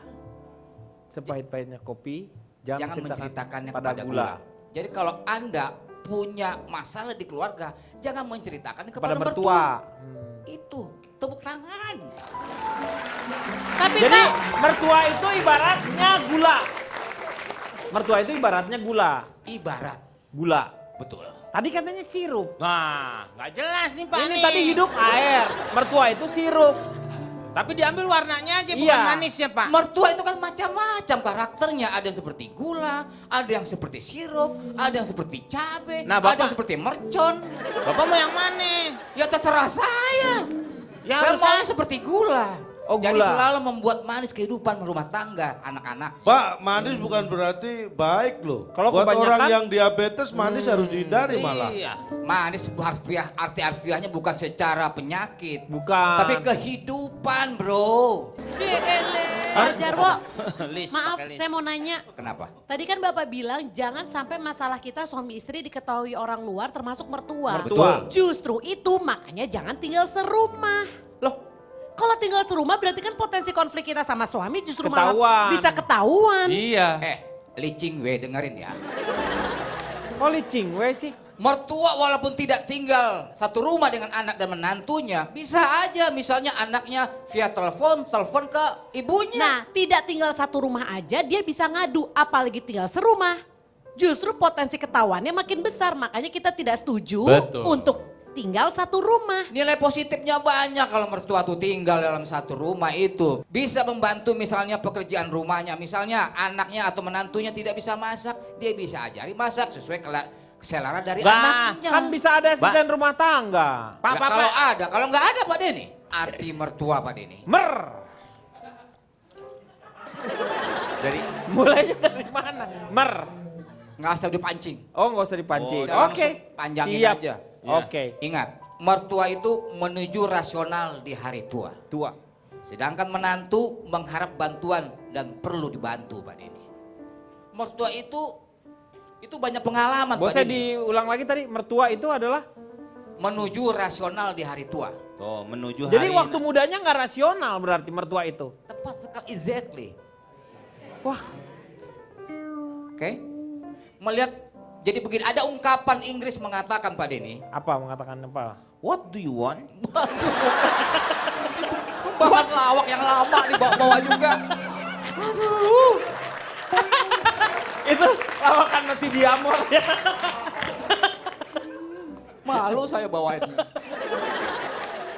Sepahit-pahitnya kopi. Jangan menceritakannya kepada gula. Jadi kalau Anda punya masalah di keluarga, jangan menceritakannya kepada Kepada mertua. mertua. Itu tepuk tangan. Tapi Jadi Pak, mertua itu ibaratnya gula. Mertua itu ibaratnya gula. Ibarat, Gula. betul. Tadi katanya sirup. Nah, nggak jelas nih Pak Ini nih. tadi hidup air. Mertua itu sirup. Tapi diambil warnanya aja, Iya. bukan manisnya Pak. Mertua itu kan macam-macam karakternya. Ada yang seperti gula, ada yang seperti sirup, ada yang seperti cabai, Nah, ada Bapak- yang seperti mercon. Bapak mau yang mana? Ya terserah saya. Ya Saya harus maunya saya- seperti gula. Oh, Jadi gula. selalu membuat manis kehidupan rumah tangga anak-anak. Pak, manis bukan berarti baik loh. Kalau Buat kebanyakan- orang yang diabetes manis harus dihindari malah. Iya. Manis arti harfiahnya bukan secara penyakit. Bukan. Tapi kehidupan bro. si Ele, Pak Jarwo, Lis, maaf pakai lis. saya mau nanya. Kenapa? Tadi kan Bapak bilang jangan sampai masalah kita suami istri diketahui orang luar termasuk mertua. Mertua. Justru itu makanya jangan tinggal serumah. Loh, Kalau tinggal serumah berarti kan potensi konflik kita sama suami justru Ketahuan. malah bisa ketahuan. Iya. licing we dengerin ya. Kok licing we sih? Mertua walaupun tidak tinggal satu rumah dengan anak dan menantunya, bisa aja misalnya anaknya via telepon ke ibunya. Nah, tidak tinggal satu rumah aja dia bisa ngadu, apalagi tinggal serumah. Justru potensi ketahuannya makin besar, makanya kita tidak setuju Betul. untuk tinggal satu rumah. Nilai positifnya banyak kalau mertua tuh tinggal dalam satu rumah itu. Bisa membantu misalnya pekerjaan rumahnya. Misalnya anaknya atau menantunya tidak bisa masak, dia bisa ajari masak sesuai keselera dari Bah, anaknya. Kan bisa ada asisten rumah tangga. Pak, Lah, Pak, kalau Pak. ada, kalau nggak ada Pak Denny. Arti mertua Pak Denny. Mer. Jadi Mulainya dari mana? Mer. nggak asal dipancing. Oh, nggak usah dipancing. Saya Oke. langsung panjangin Siap. aja. Oke. Ingat, mertua itu menuju rasional di hari tua. Tua. Sedangkan menantu mengharap bantuan dan perlu dibantu Pak Denny. Mertua itu banyak pengalaman Pak Bosnya Denny. diulang lagi tadi, mertua itu adalah. Menuju rasional di hari tua. Tuh, menuju Jadi hari. waktu mudanya nggak rasional berarti mertua itu. Tepat sekali, exactly. Wah, Oke? Melihat, jadi begini, ada ungkapan Inggris mengatakan Pak Denny. apa mengatakan apa? What do you want? Bahan lawak yang lama dibawa-bawa juga. Itu lawakan nasi diamor ya. Malu saya bawain.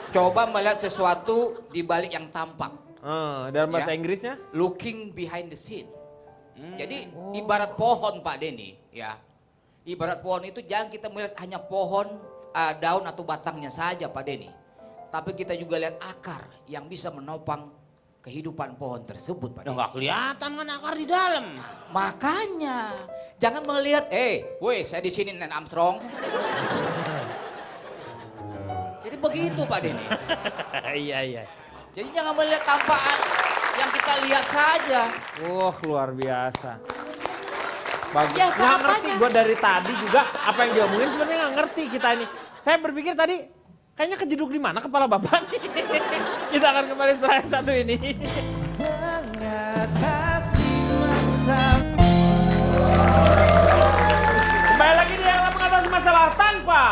Coba melihat sesuatu di balik yang tampak. Dalam bahasa Ya. Inggrisnya? Looking behind the scene. Jadi ibarat pohon Pak Denny, ya. Ibarat pohon itu jangan kita melihat hanya pohon, daun atau batangnya saja Pak Denny. Tapi kita juga lihat akar yang bisa menopang kehidupan pohon tersebut Pak Ya Denny. nggak kelihatan kan akar di dalam. Makanya jangan melihat, woi saya di sini Neil Armstrong. Jadi begitu Pak Denny. Iya. Jadi jangan melihat tampakan yang kita lihat saja. Wah, luar biasa. Bagus. Biasa Nggak ngerti apanya? gue dari tadi juga apa yang dia omongin sebenarnya nggak ngerti kita ini. Saya berpikir tadi Kayaknya kejeduk di mana kepala Bapak nih? Kita akan kembali setelah yang satu ini. Kembali lagi di yang mengatasi masalah tanpa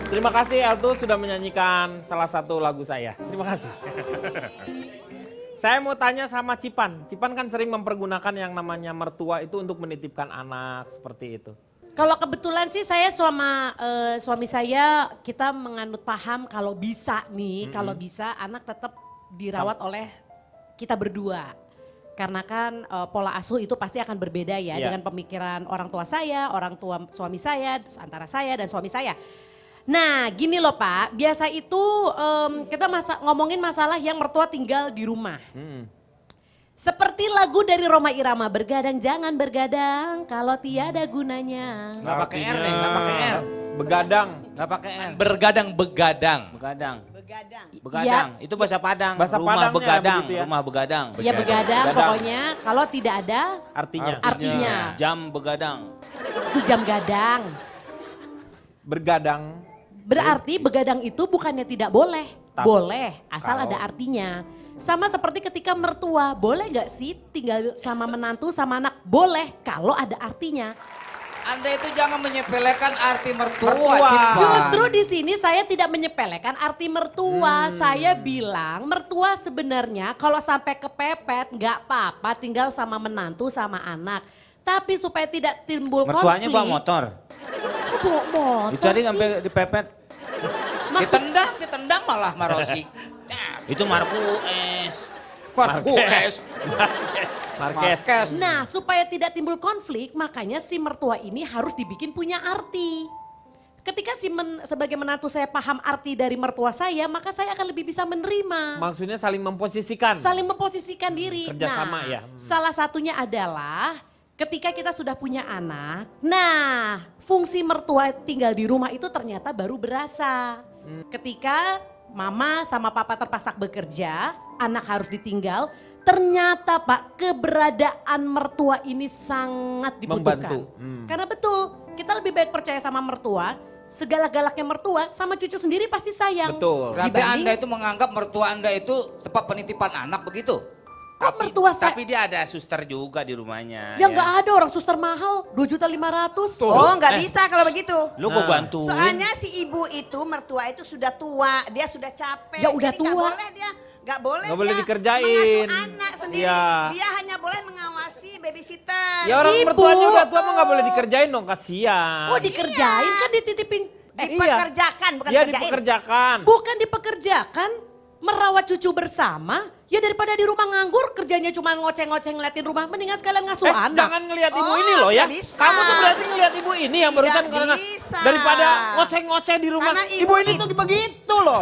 Terima kasih Eltu sudah menyanyikan salah satu lagu saya. Terima kasih. Saya mau tanya sama Cipan. Cipan kan sering mempergunakan yang namanya mertua itu untuk menitipkan anak seperti itu. Kalau kebetulan sih saya sama suami saya kita menganut paham kalau bisa nih, kalau bisa anak tetap dirawat oleh kita berdua. Karena kan pola asuh itu pasti akan berbeda ya dengan pemikiran orang tua saya, orang tua suami saya, antara saya dan suami saya. Nah gini loh Pak, biasa itu kita ngomongin masalah yang mertua tinggal di rumah. Seperti lagu dari Rhoma Irama, bergadang jangan bergadang kalau tiada gunanya. Nggak pakai R nih, nggak pakai R. Begadang. Nggak pakai R. Begadang-begadang. Begadang. Begadang. Begadang. Itu bahasa Padang. Bahasa rumah Padangnya begadang. begitu ya. Rumah begadang. Ya begadang pokoknya kalau tidak ada Artinya. Jam begadang. itu jam gadang. Bergadang. Berarti begadang itu bukannya tidak boleh, boleh asal kalau- ada artinya. Sama seperti ketika mertua, boleh gak sih tinggal sama menantu sama anak? Boleh kalau ada artinya. Anda itu jangan menyepelekan arti mertua. Mertua. Cipan. Justru di sini saya tidak menyepelekan arti mertua. Saya bilang mertua sebenarnya kalau sampai kepepet nggak apa-apa tinggal sama menantu sama anak. Tapi supaya tidak timbul Mertuanya konflik. bawa motor. Kok bawa motor Dicari sih? sampai dipepet. Ditendang malah Marosi. Itu Marquez. Marquez. Marquez. Nah, supaya tidak timbul konflik, makanya si mertua ini harus dibikin punya arti. Ketika sebagai menantu saya paham arti dari mertua saya, maka saya akan lebih bisa menerima. Maksudnya saling memposisikan. Saling memposisikan diri. Kerjasama nah, ya. salah satunya adalah ketika kita sudah punya anak, nah fungsi mertua tinggal di rumah itu ternyata baru berasa. Ketika mama sama papa terpaksa bekerja, anak harus ditinggal, ternyata Pak keberadaan mertua ini sangat dibutuhkan. Membantu. Karena betul, kita lebih baik percaya sama mertua, segala-galaknya mertua sama cucu sendiri pasti sayang. Betul. Berarti Dibanding- Anda itu menganggap mertua Anda itu tempat penitipan anak begitu? Kok mertua saya? Tapi dia ada suster juga di rumahnya. Ya nggak ada orang suster mahal, 2.500.000. Oh nggak bisa kalau begitu. Lu kok bantuin? Soalnya si ibu itu, mertua itu sudah tua, dia sudah capek. Ya udah Jadi nggak tua. boleh dia, nggak boleh Nggak boleh dia dikerjain. mengasuh anak sendiri. Iya. Dia hanya boleh mengawasi babysitter. Ya orang Ibu. mertuanya udah tua mah nggak boleh dikerjain dong, kasihan. Kok dikerjain kan dititipin. Dipekerjakan, bukan Iya dikerjain. dipekerjakan. Bukan dipekerjakan, merawat cucu bersama. Ya daripada di rumah nganggur, kerjanya cuma ngoceh-ngoceh ngeliatin rumah, mendingan sekalian ngasuh anak. Jangan ngelihat ibu Oh, ini loh ya. tidak bisa. Kamu tuh berarti ngelihat ibu ini yang Tidak barusan karena bisa. daripada ngoceh-ngoceh di rumah. Karena Ibu ini tuh begitu loh.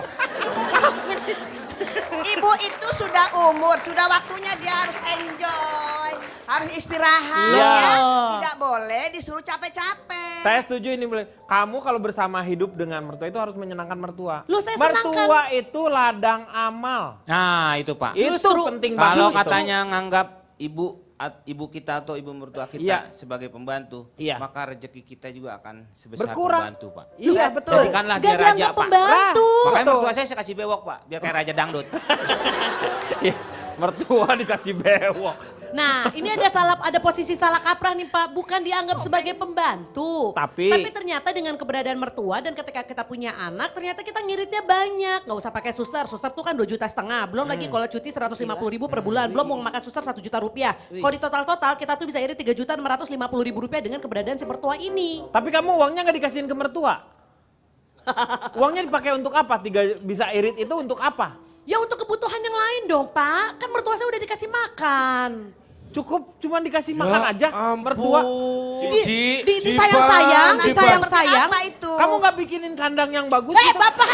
Ibu itu sudah umur, sudah waktunya dia harus enjoy, harus istirahat Iya. ya. Tidak boleh disuruh capek-capek. Saya setuju ini boleh. Kamu kalau bersama hidup dengan mertua itu harus menyenangkan mertua. Loh, saya mertua itu ladang amal. Nah itu Pak. Itu Justru- penting banget. Kalau itu. katanya nganggap ibu kita atau ibu mertua kita Iya. sebagai pembantu, Iya. maka rezeki kita juga akan sebesar Berkurang. pembantu Pak. Iya betul. Jadikanlah Gak dia raja dianggap Pak. pembantu. Makanya Betul. mertua saya kasih bewok Pak, biar kayak raja dangdut. Iya, mertua dikasih bewok. Nah ini ada posisi salah kaprah nih Pak, bukan dianggap sebagai pembantu. Tapi- ternyata dengan keberadaan mertua dan ketika kita punya anak ternyata kita ngiritnya banyak. Gak usah pakai suster tuh kan 2,5 juta. Belum lagi kalau cuti 150.000 per bulan, belum mau makan suster 1 juta rupiah. Kalau di total kita tuh bisa irit 3.650.000 rupiah dengan keberadaan si mertua ini. Tapi kamu uangnya nggak dikasihin ke mertua. Uangnya dipakai untuk apa? Bisa irit itu untuk apa? Ya untuk kebutuhan yang lain dong Pak, kan mertua saya udah dikasih makan. Cukup cuma dikasih makan aja mertua. Ci. Disayang-sayang, Seperti disayang-sayang. apa itu? Kamu nggak bikinin kandang yang bagus? gitu? Bapak!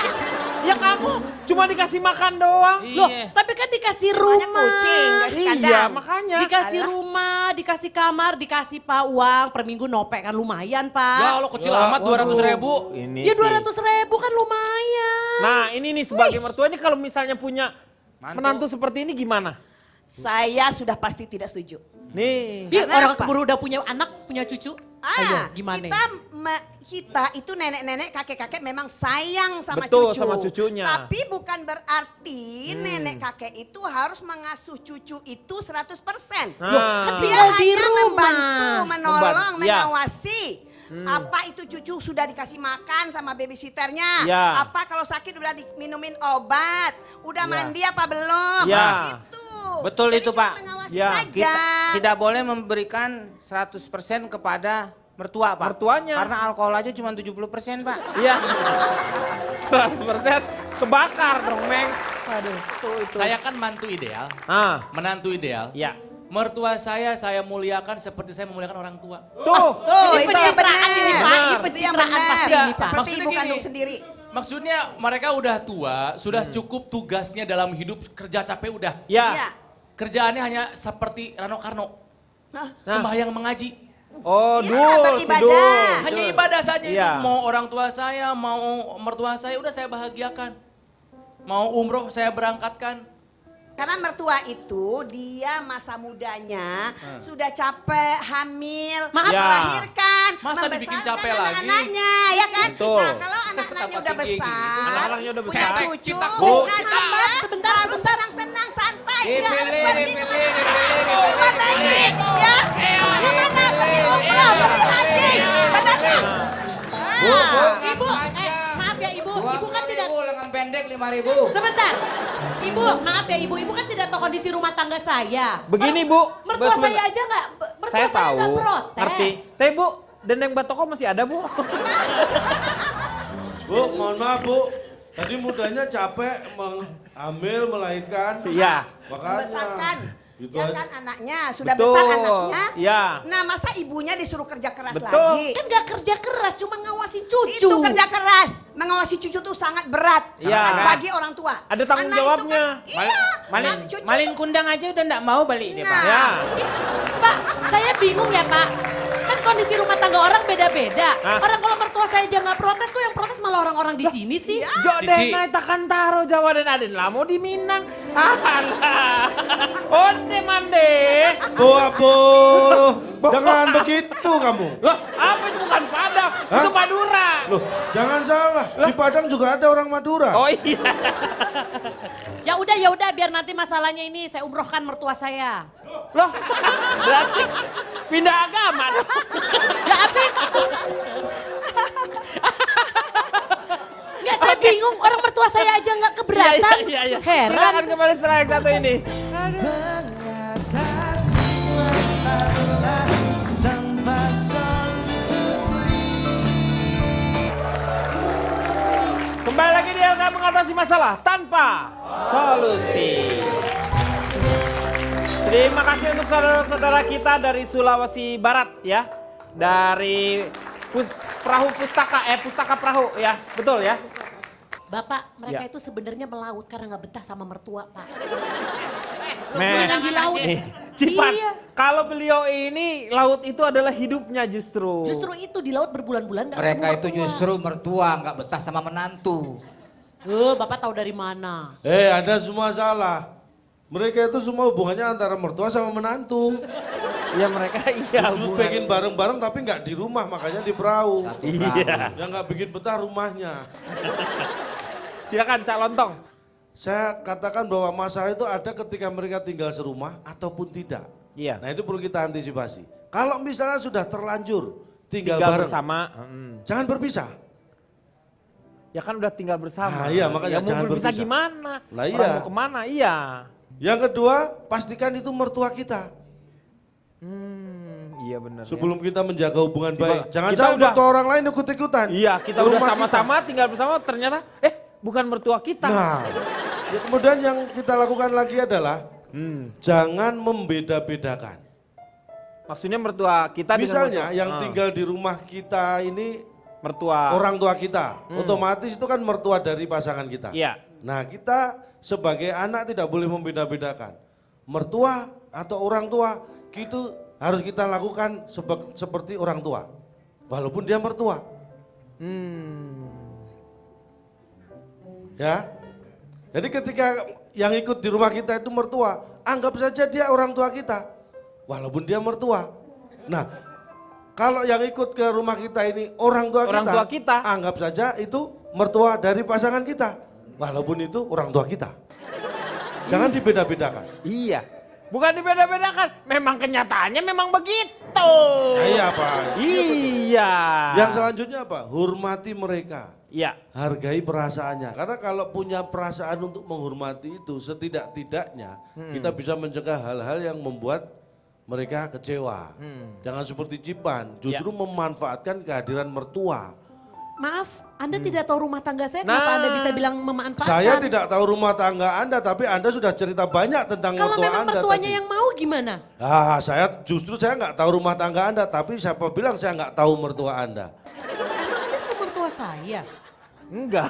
Ya kamu cuma dikasih makan doang. Loh, tapi kan dikasih Namanya rumah. kucing, kasih Iya kandang. makanya. Dikasih rumah, dikasih kamar, dikasih Pak uang per minggu nopek kan lumayan Pak. Ya Allah kecil amat 200.000. Ini Ya sih. 200.000 kan lumayan. Nah ini nih sebagai mertua ini kalau misalnya punya Mantu. menantu seperti ini gimana? Saya sudah pasti tidak setuju. Nih. Dia Karena orang apa? keburu udah punya anak, punya cucu. Ayo gimana? Kita kita itu nenek-nenek, kakek-kakek memang sayang sama Betul, cucu. sama cucunya. Tapi bukan berarti nenek kakek itu harus mengasuh cucu itu 100%. Nah. kan Dia tinggal di hanya rumah. membantu, menolong, Ya. mengawasi. Apa itu cucu sudah dikasih makan sama babysitternya? Ya. Apa kalau sakit udah minumin obat? Udah Ya. mandi apa belum? Ya. Itu. Betul Jadi itu, cuma Pak. mengawasi Ya. saja. Tidak boleh memberikan 100% kepada mertua, Pak. Mertuanya. Karena alkohol aja cuma 70%, Pak. Iya. 100% kebakar dong, Meng. Aduh, itu. Saya kan mantu ideal, menantu ideal. Ya. Mertua saya muliakan seperti saya memuliakan orang tua. Tuh. Tuh, Ini itu yang pencitraan benar. ini, Pak. Ini Itu yang pencitraan benar. pasti Enggak, ini, Pak. Seperti Maksudnya ibu gini. kandung sendiri. Maksudnya mereka udah tua, sudah cukup tugasnya dalam hidup, kerja capek udah. Ya. Iya. Kerjaannya hanya seperti Rano Karno, Hah? sembahyang mengaji. Oh, Ya, dul, beribadah. sidul. Hanya ibadah saja itu. Iya. Mau orang tua saya, mau mertua saya, udah saya bahagiakan. Mau umroh saya berangkatkan. Karena mertua itu dia masa mudanya sudah capek, hamil, Maaf, Ya. melahirkan, Masa dibikin membesarkan capek lagi? anak-anaknya, ya kan? Betul. Nah, kalau anak-anaknya udah tinggi gitu. besar, Anak-anaknya udah besar. punya cucu, Cinta, Bu. nah Cinta. dia Sebentar, harus senang-senang, santai. Dia harus Dipilih, pergi dipilih, keluar negeri, ya. Kemana? Pergi umroh, pergi haji. Benar nggak? Ibu, maaf ya Ibu, Ibu kan tidak... lengan pendek 5.000. Sebentar, Ibu, maaf ya Ibu kan tidak tahu kondisi rumah tangga saya. Begini, Bu. Mertua Sebentar. saya aja nggak, mertua Saya saya tahu. nggak protes. Ngerti. Tapi, Bu, dendeng batoko masih ada, Bu? Bu, mohon maaf Bu. Tadi mudanya capek hamil, melahirkan. Iya. Membesarkan. Gitu Ya aja. kan anaknya, sudah Betul. besar anaknya. Iya. Nah masa ibunya disuruh kerja keras Betul. lagi? Kan nggak kerja keras, cuma ngawasin cucu. Itu kerja keras, mengawasi cucu tuh sangat berat Iya. bagi orang tua. Ada tanggung Anak itu jawabnya. Kan, iya, Malin, dan cucu malin tuh- kundang aja udah enggak mau balik dia, Pak. Nah. Ya. Pak, saya bingung ya Pak. Kan kondisi rumah tangga orang beda-beda. Hah? Orang kalau mertua saya aja nggak protes, kok yang protes malah orang-orang di sini sih? Iya. Jo Cici. denai takkan taro Jawa dan Aden lah mau di Minang. Alah. Onde mande. Bu, Abu, jangan begitu kamu. Loh, apa itu bukan Padang? Hah? Itu Madura. Loh, jangan salah. Di Padang juga ada orang Madura. Oh iya. Ya udah biar nanti masalahnya ini saya umrohkan mertua saya. Loh, berarti pindah agama. Ya habis. Nggak, saya bingung orang mertua saya aja nggak keberatan. Iya. Heran. Silakan kembali setelah yang satu ini. Kembali lagi di LK mengatasi masalah tanpa solusi. Terima kasih untuk saudara-saudara kita dari Sulawesi Barat ya. Dari Pustaka Perahu ya. Betul ya? Bapak, mereka Ya. itu sebenarnya melaut karena nggak betah sama mertua, Pak. Men. Yang di laut. Nih, Cipan, Iya. kalau beliau ini laut itu adalah hidupnya justru. Justru itu di laut berbulan-bulan nggak Mereka ketemu itu mertua. justru mertua nggak betah sama menantu. Bapak tahu dari mana? Ada semua salah. Mereka itu semua hubungannya antara mertua sama menantu. Ya mereka iya. Terus hubungan. pengen bareng-bareng tapi nggak di rumah, makanya di perahu. Satu Iya. Yang nggak bikin betah rumahnya. Silakan Cak Lontong. Saya katakan bahwa masalah itu ada ketika mereka tinggal serumah ataupun tidak. Iya. Nah itu perlu kita antisipasi. Kalau misalnya sudah terlanjur tinggal, Tinggal bareng, bersama. jangan berpisah. Ya kan udah tinggal bersama. Ah, iya, makanya ya, mau jangan berpisah berpisah. gimana? Lah iya. Orang mau kemana? Iya. Yang kedua, pastikan itu mertua kita. Iya benar. Sebelum kita menjaga hubungan baik. Jangan kita sampai udah- mertua orang lain ikut-ikutan. Iya, kita Ke udah rumah sama-sama tinggal bersama ternyata bukan mertua kita. Nah, ya kemudian yang kita lakukan lagi adalah jangan membeda-bedakan. Maksudnya mertua kita Misalnya dengan yang tinggal di rumah kita ini mertua. orang tua kita, otomatis itu kan mertua dari pasangan kita. Iya. Nah kita sebagai anak tidak boleh membeda-bedakan. Mertua atau orang tua, itu harus kita lakukan seperti orang tua. Walaupun dia mertua. Ya. Jadi ketika yang ikut di rumah kita itu mertua, anggap saja dia orang tua kita. Walaupun dia mertua. Nah, Kalau yang ikut ke rumah kita ini orang tua kita, anggap saja itu mertua dari pasangan kita. Walaupun itu orang tua kita. Jangan dibeda-bedakan. Iya. Bukan dibeda-bedakan, memang kenyataannya memang begitu. Iya Pak. Iya. Yang selanjutnya apa? Hormati mereka. Iya. Hargai perasaannya. Karena kalau punya perasaan untuk menghormati itu, setidak-tidaknya kita bisa mencegah hal-hal yang membuat mereka kecewa. Jangan seperti Cipan, justru memanfaatkan kehadiran mertua. Maaf, Anda tidak tahu rumah tangga saya, kenapa Anda bisa bilang memanfaatkan? Saya tidak tahu rumah tangga Anda, tapi Anda sudah cerita banyak tentang Kalau mertua memang Anda mertuanya tadi. yang mau gimana? Saya nggak tahu rumah tangga Anda, tapi siapa bilang saya nggak tahu mertua Anda? Emang Anda tahu mertua saya? Enggak.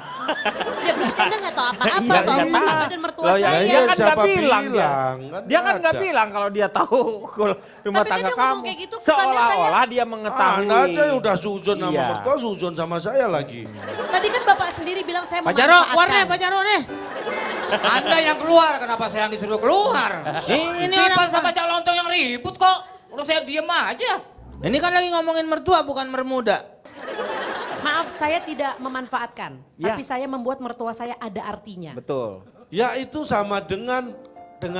Ya berarti Anda nggak tahu apa-apa Iya, soal iya. rumah tangga dan mertua Loh, ya, saya. dia kan siapa nggak bilang dia. bilang? Kan Dia kan nggak nggak ada. bilang kalau dia tahu kalau rumah Tapi kan tangga dia ngomong kamu. kayak gitu, kesannya Seolah-olah dia mengetahui. Anda aja yang udah suzon sama Iya. mertua, suzon sama saya lagi. Tadi kan Bapak sendiri bilang saya Pak Jarod, keluar deh memanfaatkan. Pak Jarod deh. Anda yang keluar, kenapa saya yang disuruh keluar? Ini Cipan sama Cak Lontong yang ribut kok. Udah saya diem aja. Ini kan lagi ngomongin mertua bukan mermuda. Maaf, saya tidak memanfaatkan. Ya. Tapi saya membuat mertua saya ada artinya. Betul. Ya itu sama dengan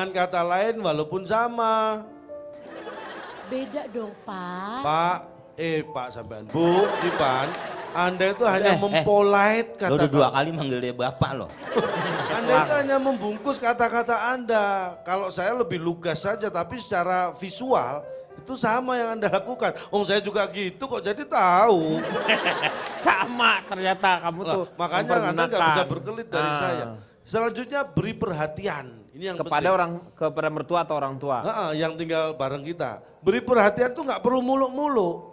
kata lain walaupun sama. Beda dong Pak. Pak sampean. Bu, Cipan, Anda itu hanya mempolite Lo udah 2 kata-kata. kali manggil dia bapak loh. Anda itu hanya membungkus kata-kata Anda. Kalau saya lebih lugas saja, tapi secara visual itu sama yang Anda lakukan. Saya juga gitu kok, jadi tahu. Sama ternyata kamu tuh. Makanya Anda nggak bisa mempergunakan. berkelit dari saya. Selanjutnya beri perhatian. Ini yang Kepada penting. kepada mertua atau orang tua. Yang tinggal bareng kita. Beri perhatian tuh nggak perlu muluk-muluk.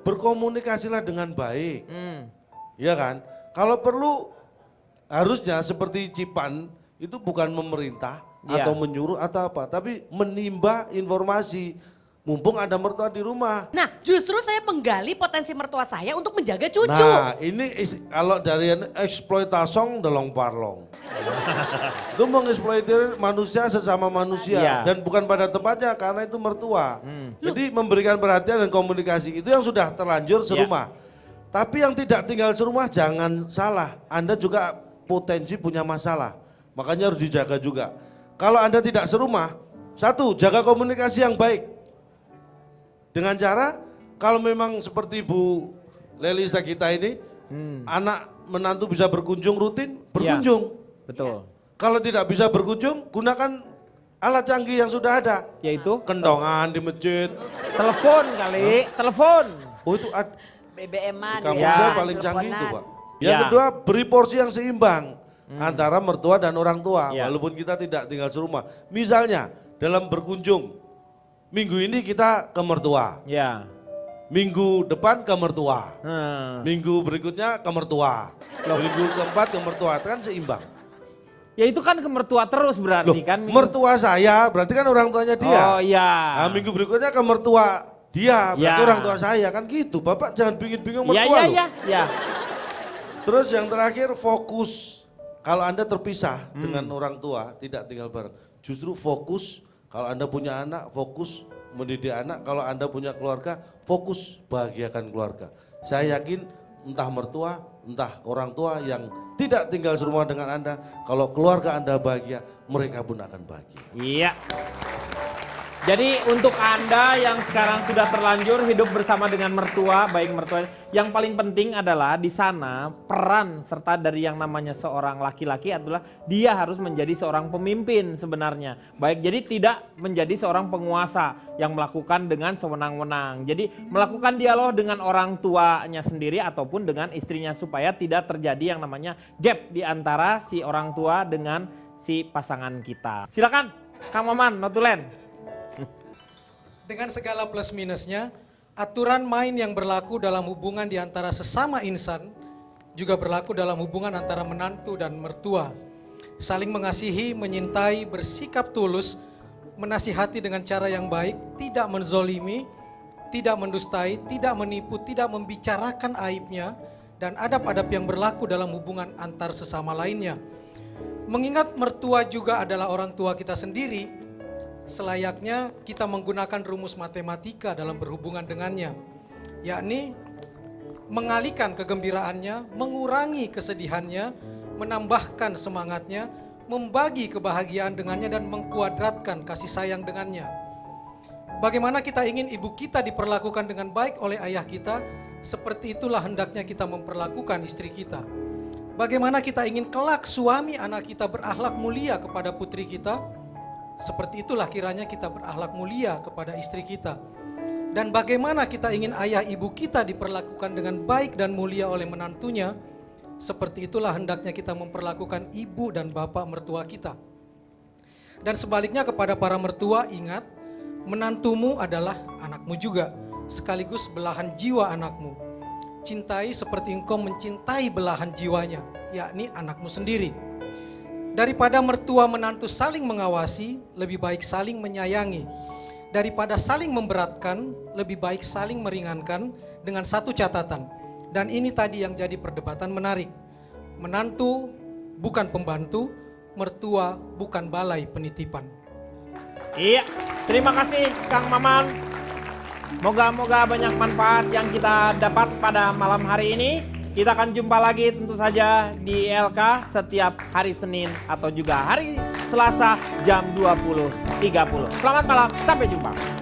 Berkomunikasilah dengan baik. Iya kan? Kalau perlu harusnya seperti Cipan itu bukan memerintah Iya. atau menyuruh atau apa, tapi menimba informasi. Mumpung ada mertua di rumah. Nah justru saya menggali potensi mertua saya untuk menjaga cucu. Nah ini kalau dari eksploitasong delong parlong. Itu mengeksploitasi manusia sesama manusia. Iya. Dan bukan pada tempatnya karena itu mertua. Jadi memberikan perhatian dan komunikasi itu yang sudah terlanjur serumah. Tapi yang tidak tinggal serumah jangan salah. Anda juga potensi punya masalah. Makanya harus dijaga juga. Kalau Anda tidak serumah, satu, jaga komunikasi yang baik. Dengan cara kalau memang seperti Bu Lelisa kita ini, anak menantu bisa berkunjung rutin, berkunjung. Betul. Kalau tidak bisa berkunjung, gunakan alat canggih yang sudah ada. Yaitu Kendongan di masjid. telepon kali, telepon. Oh itu BBM-an kamu ya, saya paling canggih itu Pak. Yang Ya. kedua beri porsi yang seimbang antara mertua dan orang tua. Ya. Walaupun kita tidak tinggal serumah. Misalnya dalam berkunjung, minggu ini kita ke mertua. Ya. Minggu depan ke mertua. Minggu berikutnya ke mertua. Minggu keempat ke mertua, kan seimbang. Ya itu kan ke mertua terus berarti Loh, kan. mertua saya berarti kan orang tuanya dia. Oh iya. Nah, minggu berikutnya ke mertua dia, berarti Ya. orang tua saya kan gitu. Bapak jangan bingung-bingung Iya mertua iya loh. iya. Ya. Terus yang terakhir fokus. Kalau Anda terpisah dengan orang tua, tidak tinggal bareng. Justru fokus, kalau Anda punya anak, fokus mendidik anak. Kalau Anda punya keluarga, fokus bahagiakan keluarga. Saya yakin entah mertua, entah orang tua yang tidak tinggal serumah dengan Anda, kalau keluarga Anda bahagia, mereka pun akan bahagia. Iya. Jadi untuk Anda yang sekarang sudah terlanjur hidup bersama dengan mertua, baik mertua, yang paling penting adalah di sana peran serta dari yang namanya seorang laki-laki adalah dia harus menjadi seorang pemimpin sebenarnya. Baik, jadi tidak menjadi seorang penguasa yang melakukan dengan sewenang-wenang. Jadi melakukan dialog dengan orang tuanya sendiri ataupun dengan istrinya supaya tidak terjadi yang namanya gap di antara si orang tua dengan si pasangan kita. Silakan Kang Maman, Notulen. Dengan segala plus minusnya, aturan main yang berlaku dalam hubungan di antara sesama insan juga berlaku dalam hubungan antara menantu dan mertua. Saling mengasihi, menyintai, bersikap tulus, menasihati dengan cara yang baik, tidak menzolimi, tidak mendustai, tidak menipu, tidak membicarakan aibnya, dan adab-adab yang berlaku dalam hubungan antar sesama lainnya. Mengingat mertua juga adalah orang tua kita sendiri, selayaknya kita menggunakan rumus matematika dalam berhubungan dengannya. yakni mengalihkan kegembiraannya, mengurangi kesedihannya, menambahkan semangatnya, membagi kebahagiaan dengannya dan mengkuadratkan kasih sayang dengannya. Bagaimana kita ingin ibu kita diperlakukan dengan baik oleh ayah kita, seperti itulah hendaknya kita memperlakukan istri kita. Bagaimana kita ingin kelak suami anak kita berakhlak mulia kepada putri kita, seperti itulah kiranya kita berakhlak mulia kepada istri kita. Dan bagaimana kita ingin ayah ibu kita diperlakukan dengan baik dan mulia oleh menantunya, seperti itulah hendaknya kita memperlakukan ibu dan bapak mertua kita. Dan sebaliknya kepada para mertua, ingat, menantumu adalah anakmu juga, sekaligus belahan jiwa anakmu. Cintai seperti engkau mencintai belahan jiwanya, yakni anakmu sendiri. Daripada mertua menantu saling mengawasi, lebih baik saling menyayangi. Daripada saling memberatkan, lebih baik saling meringankan, dengan satu catatan. Dan ini tadi yang jadi perdebatan menarik. Menantu bukan pembantu, mertua bukan balai penitipan. Iya, terima kasih Kang Maman. Moga-moga banyak manfaat yang kita dapat pada malam hari ini. Kita akan jumpa lagi tentu saja di ILK setiap hari Senin atau juga hari Selasa jam 20.30. Selamat malam, sampai jumpa.